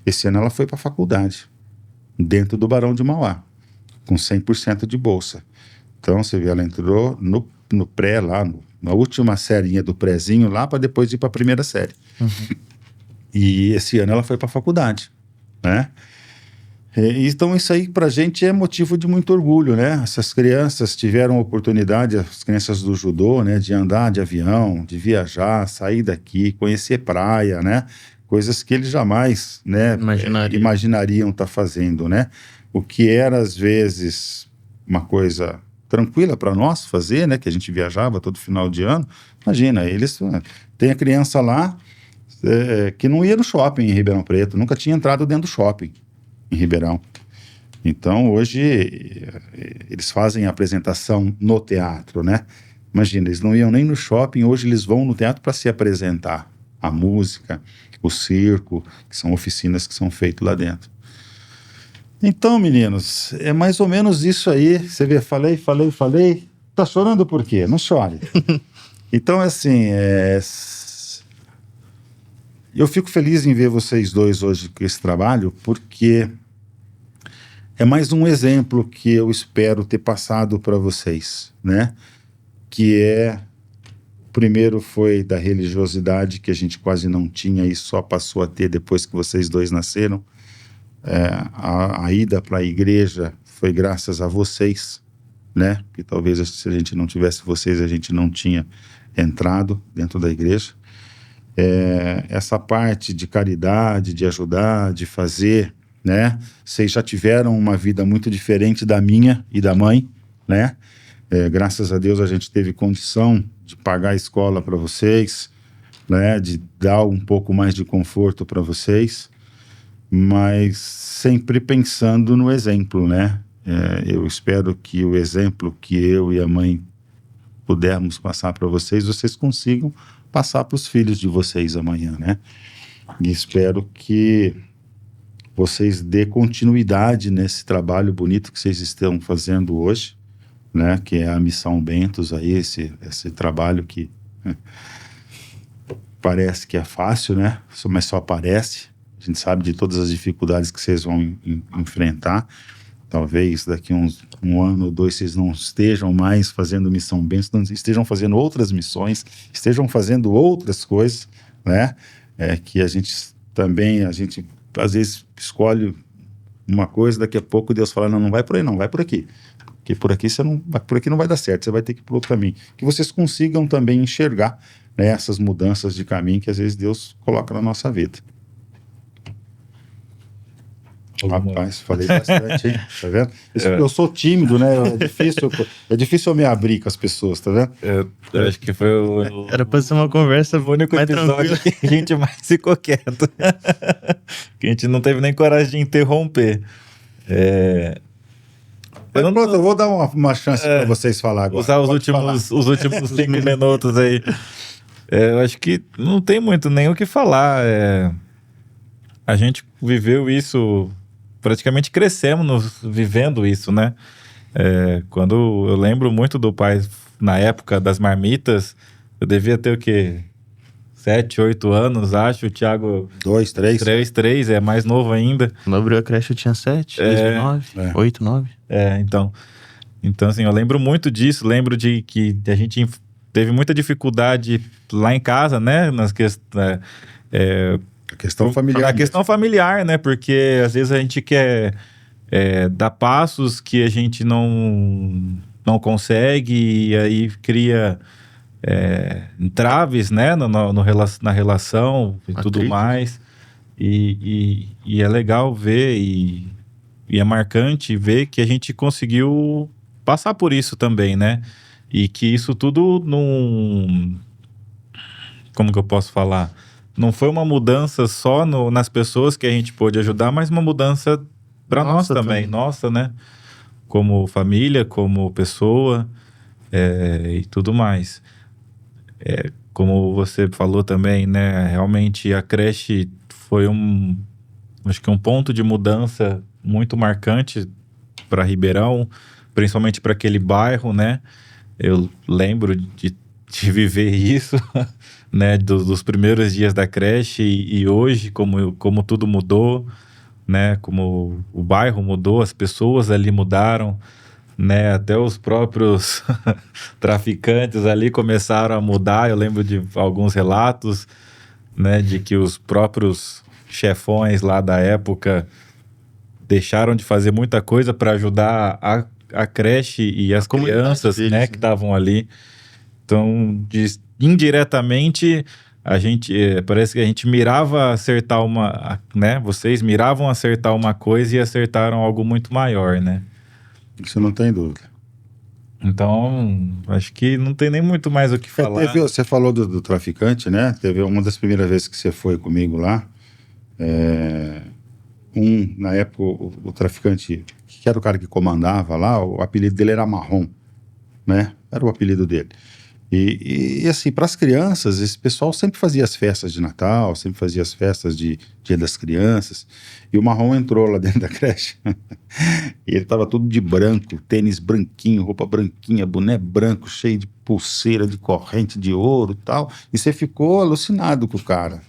esse ano ela foi para a faculdade, dentro do Barão de Mauá, com 100% de bolsa. Então, você vê, ela entrou no pré lá, na última série do prézinho lá, para depois ir para a primeira série. Uhum. E esse ano ela foi para a faculdade, né? Então, isso aí para a gente é motivo de muito orgulho, né? Essas crianças tiveram oportunidade, as crianças do judô, né? De andar de avião, de viajar, sair daqui, conhecer praia, né? Coisas que eles jamais, né, imaginariam estar fazendo, né? O que era, às vezes, uma coisa tranquila para nós fazer, né? Que a gente viajava todo final de ano. Imagina, eles... Tem a criança lá que não ia no shopping em Ribeirão Preto, nunca tinha entrado dentro do shopping em Ribeirão. Então, hoje, eles fazem a apresentação no teatro, né? Imagina, eles não iam nem no shopping, hoje eles vão no teatro para se apresentar. A música, o circo, que são oficinas que são feitas lá dentro. Então, meninos, é mais ou menos isso aí. Você vê, falei. Tá chorando por quê? Não chore. Então, assim, eu fico feliz em ver vocês dois hoje com esse trabalho, porque é mais um exemplo que eu espero ter passado para vocês, né? Que primeiro foi da religiosidade, que a gente quase não tinha e só passou a ter depois que vocês dois nasceram. A ida para a igreja foi graças a vocês, né? Que talvez se a gente não tivesse vocês, a gente não tinha entrado dentro da igreja. Essa parte de caridade, de ajudar, de fazer, né? Vocês já tiveram uma vida muito diferente da minha e da mãe, né? Graças a Deus a gente teve condição de pagar a escola para vocês, né? De dar um pouco mais de conforto para vocês, mas sempre pensando no exemplo, né? Eu espero que o exemplo que eu e a mãe pudermos passar para vocês, vocês consigam passar para os filhos de vocês amanhã, né? E espero que vocês dê continuidade nesse trabalho bonito que vocês estão fazendo hoje, né? Que é a Missão Bentos aí, esse trabalho que parece que é fácil, né? Mas só parece. A gente sabe de todas as dificuldades que vocês vão enfrentar. Talvez daqui um ano ou 2 vocês não estejam mais fazendo Missão Bentos, estejam fazendo outras missões, estejam fazendo outras coisas, né? Que a gente às vezes escolhe uma coisa, daqui a pouco Deus fala, não vai por aí não, vai por aqui. Porque por aqui não vai dar certo, você vai ter que ir por outro caminho. Que vocês consigam também enxergar, né, essas mudanças de caminho que às vezes Deus coloca na nossa vida. Rapaz, falei bastante, hein? Tá vendo? Eu sou tímido, né? É difícil eu me abrir com as pessoas, tá vendo? Eu acho que foi Era pra ser uma conversa o único mais episódio tranquila. que a gente mais ficou quieto. Que a gente não teve nem coragem de interromper. Mas pronto, eu vou dar uma chance para vocês falar agora. Usar os últimos 5 minutos aí. Eu acho que não tem muito nem o que falar. A gente viveu isso, praticamente crescemos vivendo isso, né? Quando eu lembro muito do pai, na época das marmitas, eu devia ter o quê? 7, 8 anos, acho. O Thiago... 2, 3. 3, é mais novo ainda. Quando abriu a creche eu tinha 7, 9, 8, 9. Então, assim, eu lembro muito disso. Lembro de que a gente teve muita dificuldade lá em casa, né? A questão familiar. A questão familiar, né? Porque às vezes a gente quer dar passos que a gente não consegue e aí cria entraves, né? Na relação e tudo mais. E é legal ver e é marcante ver que a gente conseguiu passar por isso também, né? E que isso tudo não... Como que eu posso falar? Não foi uma mudança só nas pessoas que a gente pôde ajudar, mas uma mudança para nós também. Nossa, né? Como família, como pessoa e tudo mais. Como você falou também, né? Realmente a creche foi acho que um ponto de mudança muito marcante para Ribeirão, principalmente para aquele bairro, né? Eu lembro de viver isso, né? Dos primeiros dias da creche e hoje, como tudo mudou, né? Como o bairro mudou, as pessoas ali mudaram, né? Até os próprios traficantes ali começaram a mudar. Eu lembro de alguns relatos, né? De que os próprios chefões lá da época deixaram de fazer muita coisa para ajudar a creche e as crianças, deles, né? Que estavam ali. Então, indiretamente, a gente parece que a gente mirava acertar né? Vocês miravam acertar uma coisa e acertaram algo muito maior, né? Isso não tem dúvida. Então, acho que não tem nem muito mais o que falar. Você falou do traficante, né? Teve uma das primeiras vezes que você foi comigo lá. Na época, o traficante, que era o cara que comandava lá, o apelido dele era Marrom, né? Era o apelido dele. E assim, para as crianças, esse pessoal sempre fazia as festas de Natal, sempre fazia as festas de Dia das Crianças. E o Marrom entrou lá dentro da creche. E ele estava todo de branco, tênis branquinho, roupa branquinha, boné branco, cheio de pulseira, de corrente de ouro e tal. E você ficou alucinado com o cara.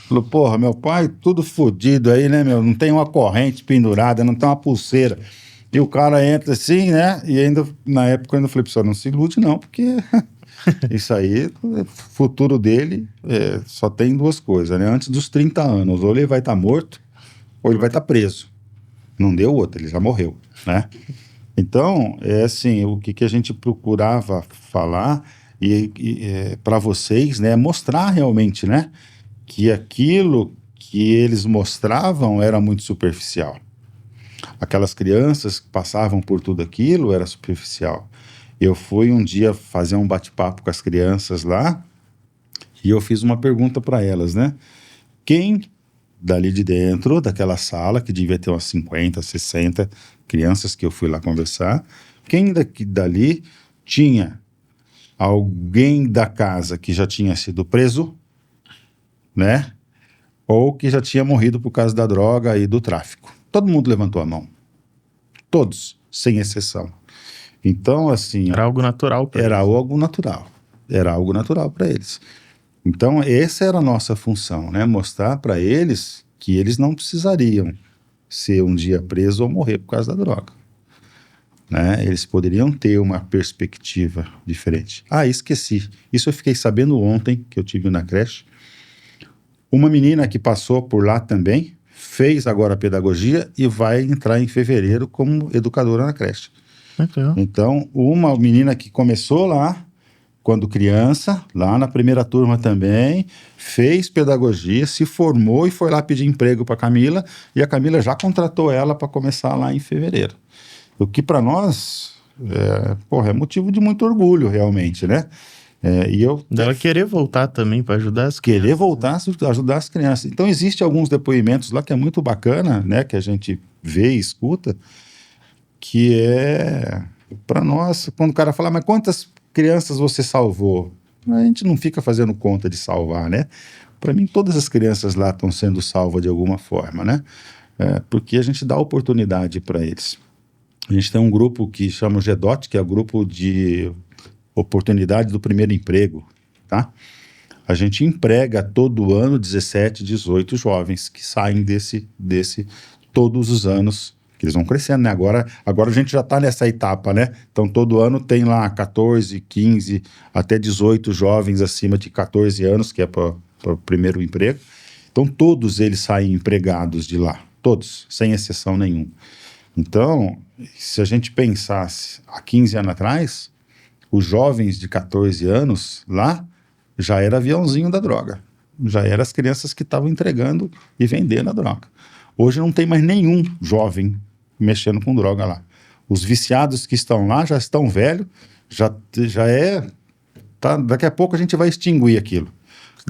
Falou, porra, meu pai, tudo fodido aí, né, meu? Não tem uma corrente pendurada, não tem uma pulseira. E o cara entra assim, né? E ainda, na época, eu ainda falei, pessoal, não se ilude não, porque... Isso aí, o futuro dele só tem 2 coisas, né? Antes dos 30 anos, ou ele vai estar morto, ou ele vai estar preso. Não deu outra, ele já morreu, né? Então, assim, o que a gente procurava falar para vocês, né? Mostrar realmente, né? Que aquilo que eles mostravam era muito superficial. Aquelas crianças que passavam por tudo aquilo era superficial. Eu fui um dia fazer um bate-papo com as crianças lá e eu fiz uma pergunta para elas, né? Quem dali de dentro, daquela sala, que devia ter umas 50, 60 crianças que eu fui lá conversar, quem dali tinha alguém da casa que já tinha sido preso, né? Ou que já tinha morrido por causa da droga e do tráfico. Todo mundo levantou a mão. Todos, sem exceção. Então, assim... Era algo natural para Era eles. algo natural. Era algo natural para eles. Então, essa era a nossa função, né? Mostrar para eles que eles não precisariam ser um dia presos ou morrer por causa da droga. Né? Eles poderiam ter uma perspectiva diferente. Ah, esqueci. Isso eu fiquei sabendo ontem, que eu tive na creche. Uma menina que passou por lá também, fez agora pedagogia e vai entrar em fevereiro como educadora na creche. Então, Então, uma menina que começou lá, quando criança, lá na primeira turma também, fez pedagogia, se formou e foi lá pedir emprego para a Camila, e a Camila já contratou ela para começar lá em fevereiro. O que para nós é motivo de muito orgulho, realmente, né? E eu dela querer voltar também para ajudar as crianças. querer voltar a ajudar as crianças. Então, existe alguns depoimentos lá que é muito bacana, né? Que a gente vê e escuta, que é para nós, quando o cara fala, mas quantas crianças você salvou? A gente não fica fazendo conta de salvar, né? Para mim, todas as crianças lá estão sendo salvas de alguma forma, né? Porque a gente dá oportunidade para eles. A gente tem um grupo que chama o GEDOT, que é o grupo de oportunidade do primeiro emprego, tá? A gente emprega todo ano 17, 18 jovens que saem desse todos os anos, que eles vão crescendo, né? Agora a gente já está nessa etapa, né? Então, todo ano tem lá 14, 15, até 18 jovens acima de 14 anos, que é para o primeiro emprego. Então, todos eles saem empregados de lá, todos, sem exceção nenhuma. Então, se a gente pensasse há 15 anos atrás, os jovens de 14 anos lá já era aviãozinho da droga. Já eram as crianças que estavam entregando e vendendo a droga. Hoje não tem mais nenhum jovem mexendo com droga lá. Os viciados que estão lá já estão velhos, daqui a pouco a gente vai extinguir aquilo.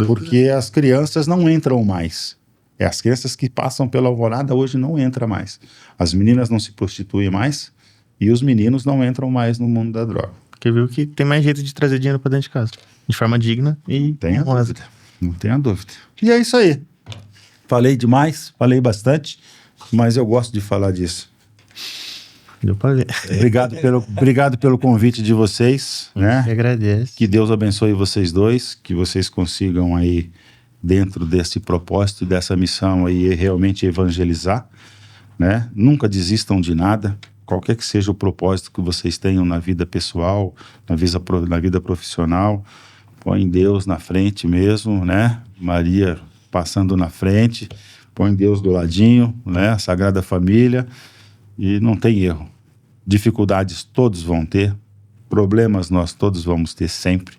Porque as crianças não entram mais. As crianças que passam pela Alvorada hoje não entram mais. As meninas não se prostituem mais e os meninos não entram mais no mundo da droga. Porque viu que tem mais jeito de trazer dinheiro para dentro de casa. De forma digna e honrosa. Não tenha dúvida. E é isso aí. Falei demais, falei bastante, mas eu gosto de falar disso. Deu pra ver. Obrigado pelo convite de vocês, né? Que agradece. Que Deus abençoe vocês dois, que vocês consigam aí, dentro desse propósito, dessa missão aí, realmente evangelizar, né? Nunca desistam de nada, qualquer que seja o propósito que vocês tenham na vida pessoal, na vida profissional, põe Deus na frente mesmo, né? Maria passando na frente, põe Deus do ladinho, né? A Sagrada Família, e não tem erro. Dificuldades todos vão ter, problemas nós todos vamos ter sempre,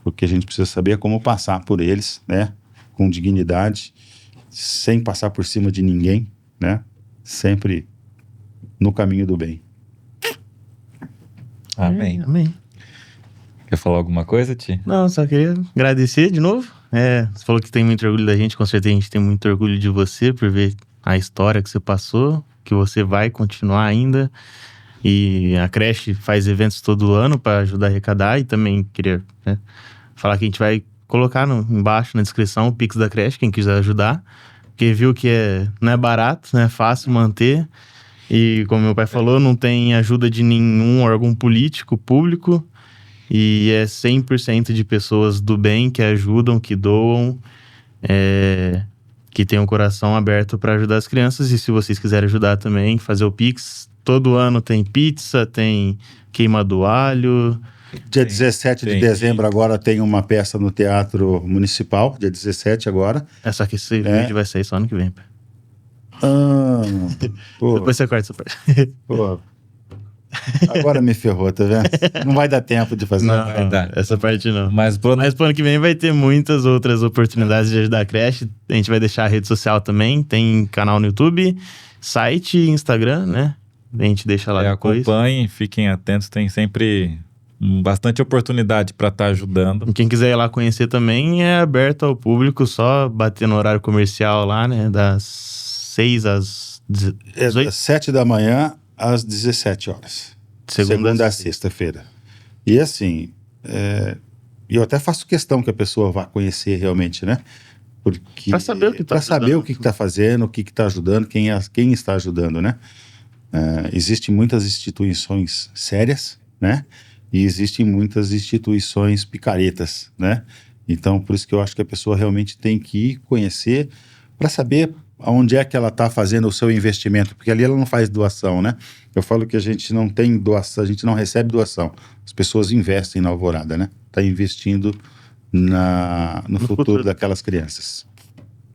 porque a gente precisa saber como passar por eles, né? Com dignidade, sem passar por cima de ninguém, né? Sempre no caminho do bem. Amém. Amém. Quer falar alguma coisa, Ti? Não, só queria agradecer de novo. Você falou que tem muito orgulho da gente, com certeza a gente tem muito orgulho de você por ver a história que você passou, que você vai continuar ainda. E a creche faz eventos todo ano para ajudar a arrecadar, e também queria falar que a gente vai colocar embaixo na descrição o Pix da creche, quem quiser ajudar, porque viu que não é barato, não é fácil manter, e como meu pai falou, não tem ajuda de nenhum órgão político, público, e é 100% de pessoas do bem que ajudam, que doam, que tem um coração aberto para ajudar as crianças. E se vocês quiserem ajudar também, fazer o Pix, todo ano tem pizza, tem queima do alho. Dia 17 de dezembro agora tem uma peça no Teatro Municipal, dia 17 agora. Só que esse vídeo vai sair só ano que vem. Pô, Depois você corta essa parte. pô. Agora me ferrou, tá vendo? Não vai dar tempo de fazer. Não, vai dar. Essa parte não. Mas pro Mas pro ano que vem vai ter muitas outras oportunidades de ajudar a creche. A gente vai deixar a rede social também. Tem canal no YouTube, site e Instagram, né? A gente deixa lá depois. Acompanhem, fiquem atentos. Tem sempre bastante oportunidade para estar ajudando. E quem quiser ir lá conhecer também é aberto ao público. Só bater no horário comercial lá, né? Das 6 às 18. Das 7 da manhã às 17 horas. Segunda a sexta-feira. E assim, E eu até faço questão que a pessoa vá conhecer realmente, né? Porque Pra saber o que tá para saber ajudando. o que está fazendo, o que está ajudando, quem está ajudando, né? Existem muitas instituições sérias, né? E existem muitas instituições picaretas, né? Então, por isso que eu acho que a pessoa realmente tem que ir conhecer para saber aonde é que ela está fazendo o seu investimento, porque ali ela não faz doação, né? Eu falo que a gente não tem doação, a gente não recebe doação. As pessoas investem na Alvorada, né? Está investindo no futuro daquelas crianças.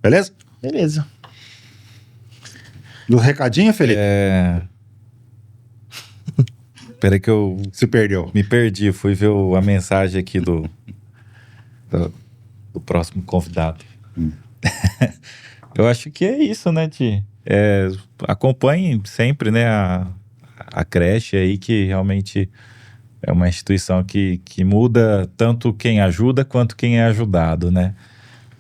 Beleza? Beleza. Do recadinho, Felipe? Peraí que eu Se perdeu. me perdi, fui ver a mensagem aqui do próximo convidado. Eu acho que é isso, né, Ti? Acompanhe sempre, né, a creche aí, que realmente é uma instituição que muda tanto quem ajuda quanto quem é ajudado, né?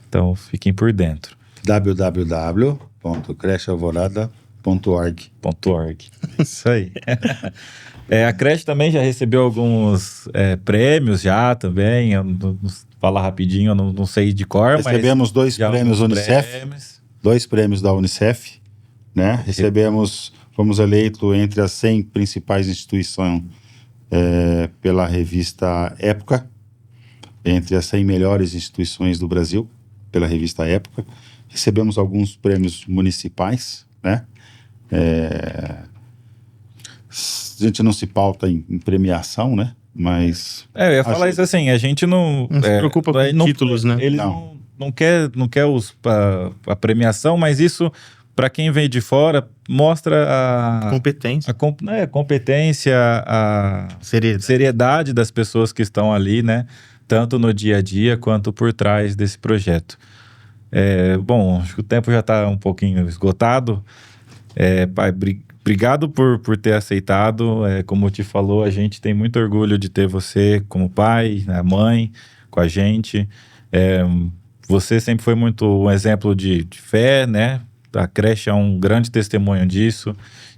Então, fiquem por dentro. www.crechealvorada.org. Isso aí. A creche também já recebeu alguns prêmios já também. Eu não falar rapidinho, eu não sei de cor, Recebemos mas 2 prêmios Unicef, prêmios. 2 prêmios da Unicef, né? Fomos eleitos entre as 100 principais instituições pela revista Época, entre as 100 melhores instituições do Brasil, pela revista Época. Recebemos alguns prêmios municipais, né? A gente não se pauta em premiação, né? Mas... eu ia falar isso assim, a gente não se preocupa com títulos, né? Eles não quer a premiação, mas isso, para quem vem de fora, mostra a Competência. competência, a seriedade das pessoas que estão ali, né? Tanto no dia a dia quanto por trás desse projeto. Bom, acho que o tempo já está um pouquinho esgotado. Pai, obrigado por ter aceitado. Como eu te falou, a gente tem muito orgulho de ter você como pai, a mãe, com a gente. Você sempre foi muito um exemplo de fé, né? A creche é um grande testemunho disso,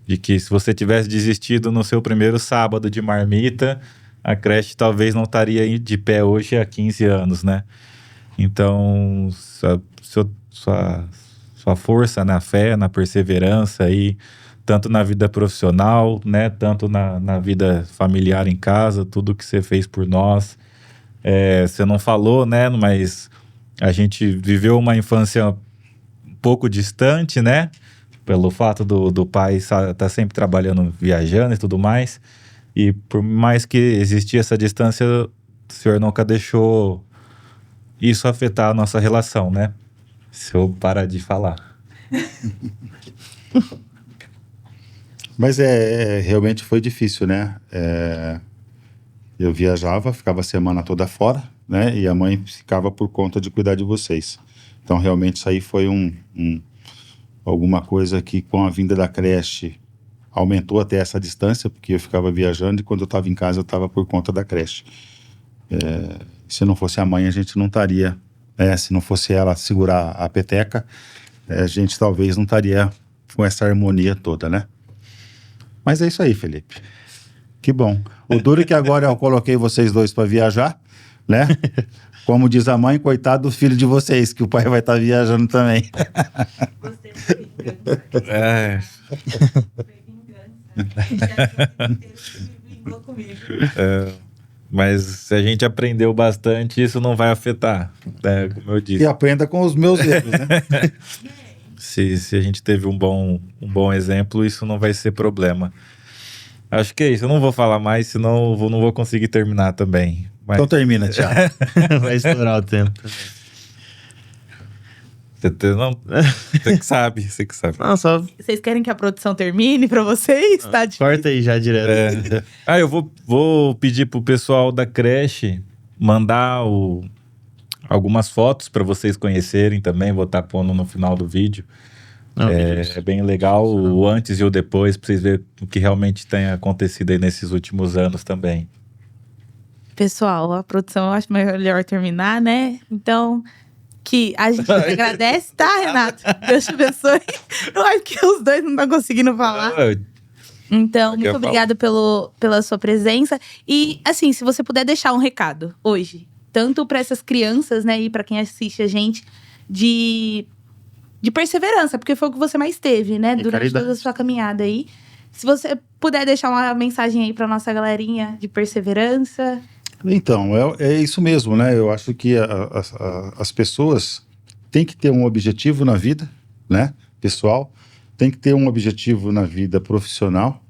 de que se você tivesse desistido no seu primeiro sábado de marmita, a creche talvez não estaria de pé hoje há 15 anos, né? Então, sua força na fé, na perseverança aí, tanto na vida profissional, né, tanto na vida familiar em casa, tudo que você fez por nós. Você não falou, né, mas a gente viveu uma infância um pouco distante, né, pelo fato do pai estar sempre trabalhando, viajando e tudo mais. E por mais que existia essa distância, o senhor nunca deixou isso afetar a nossa relação, né? Se eu parar de falar. Mas realmente foi difícil, né? Eu viajava, ficava a semana toda fora, né? E a mãe ficava por conta de cuidar de vocês. Então, realmente, isso aí foi alguma coisa que, com a vinda da creche, aumentou até essa distância, porque eu ficava viajando e quando eu estava em casa, eu estava por conta da creche. Se não fosse a mãe, a gente não estaria... se não fosse ela segurar a peteca, a gente talvez não estaria com essa harmonia toda, né? Mas é isso aí, Felipe. Que bom. O duro é que agora eu coloquei vocês dois para viajar, né? Como diz a mãe, coitado do filho de vocês, que o pai vai estar viajando também. Gostei da vingança. Foi vingança. Brigou comigo. Mas se a gente aprendeu bastante, isso não vai afetar, né? Como eu disse. E aprenda com os meus erros, né? Se a gente teve um bom exemplo, isso não vai ser problema. Acho que é isso. Eu não vou falar mais, senão eu não vou conseguir terminar também. Mas... Então termina, Thiago. Vai estourar o tempo. Você que sabe. Não, só Vocês querem que a produção termine pra vocês? Tá difícil. corta aí já direto. Eu vou pedir pro pessoal da creche mandar algumas fotos para vocês conhecerem também. Vou estar pondo no final do vídeo. É bem legal o antes e o depois, para vocês verem o que realmente tem acontecido aí nesses últimos anos também. Pessoal, a produção eu acho melhor terminar, né? Então, que a gente agradece, tá, Renato? Deus te abençoe. Eu acho que os dois não estão conseguindo falar. Então, Aqui eu muito obrigada pela sua presença. E, assim, se você puder deixar um recado hoje, tanto para essas crianças, né, e para quem assiste a gente, de perseverança, porque foi o que você mais teve, né, durante caridade. toda a sua caminhada aí. Se você puder deixar uma mensagem aí para nossa galerinha de perseverança. Então, é isso mesmo, né? Eu acho que as pessoas têm que ter um objetivo na vida, né? Pessoal, tem que ter um objetivo na vida profissional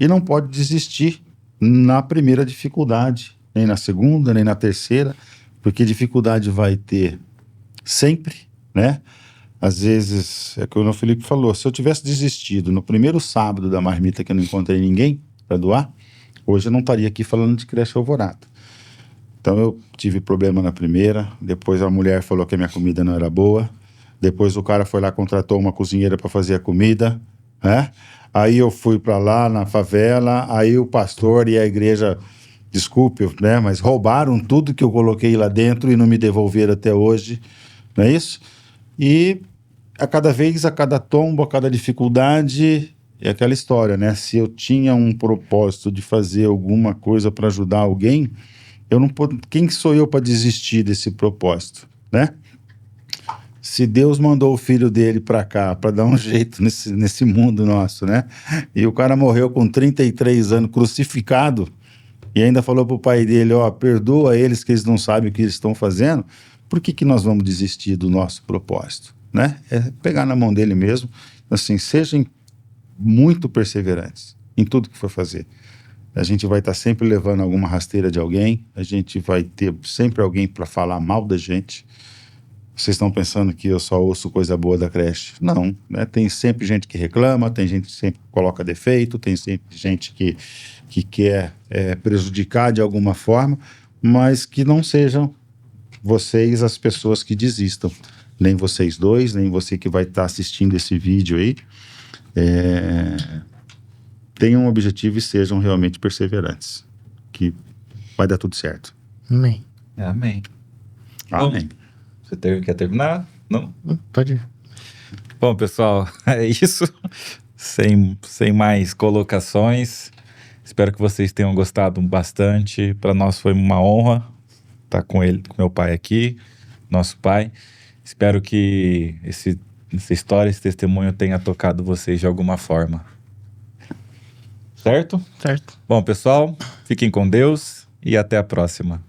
e não pode desistir na primeira dificuldade, nem na segunda, nem na terceira, porque dificuldade vai ter sempre, né? Às vezes, é como o Felipe falou, se eu tivesse desistido no primeiro sábado da marmita que eu não encontrei ninguém para doar, hoje eu não estaria aqui falando de creche Alvorada. Então eu tive problema na primeira, depois a mulher falou que a minha comida não era boa, depois o cara foi lá, contratou uma cozinheira para fazer a comida, né? Aí eu fui para lá na favela, aí o pastor e a igreja, desculpe, né, mas roubaram tudo que eu coloquei lá dentro e não me devolveram até hoje, não é isso? E a cada vez, a cada tombo, a cada dificuldade, é aquela história, né? Se eu tinha um propósito de fazer alguma coisa para ajudar alguém, eu não quem sou eu para desistir desse propósito, né? Se Deus mandou o filho dele para cá para dar um jeito nesse mundo nosso, né? E o cara morreu com 33 anos crucificado e ainda falou pro pai dele, ó, perdoa eles que eles não sabem o que eles estão fazendo. Por que nós vamos desistir do nosso propósito, né? É pegar na mão dele mesmo, assim, sejam muito perseverantes em tudo que for fazer. A gente vai estar sempre levando alguma rasteira de alguém, a gente vai ter sempre alguém para falar mal da gente. Vocês estão pensando que eu só ouço coisa boa da creche? Não, né? Tem sempre gente que reclama, tem gente que sempre coloca defeito, tem sempre gente que quer prejudicar de alguma forma, mas que não sejam vocês as pessoas que desistam. Nem vocês dois, nem você que vai estar assistindo esse vídeo aí. Tenham um objetivo e sejam realmente perseverantes, que vai dar tudo certo. Amém. Amém. Amém. Você quer terminar? Não? Pode ir. Bom, pessoal, é isso. Sem mais colocações. Espero que vocês tenham gostado bastante. Para nós foi uma honra estar com meu pai aqui, nosso pai. Espero que essa história, esse testemunho tenha tocado vocês de alguma forma. Certo? Certo. Bom, pessoal, fiquem com Deus e até a próxima.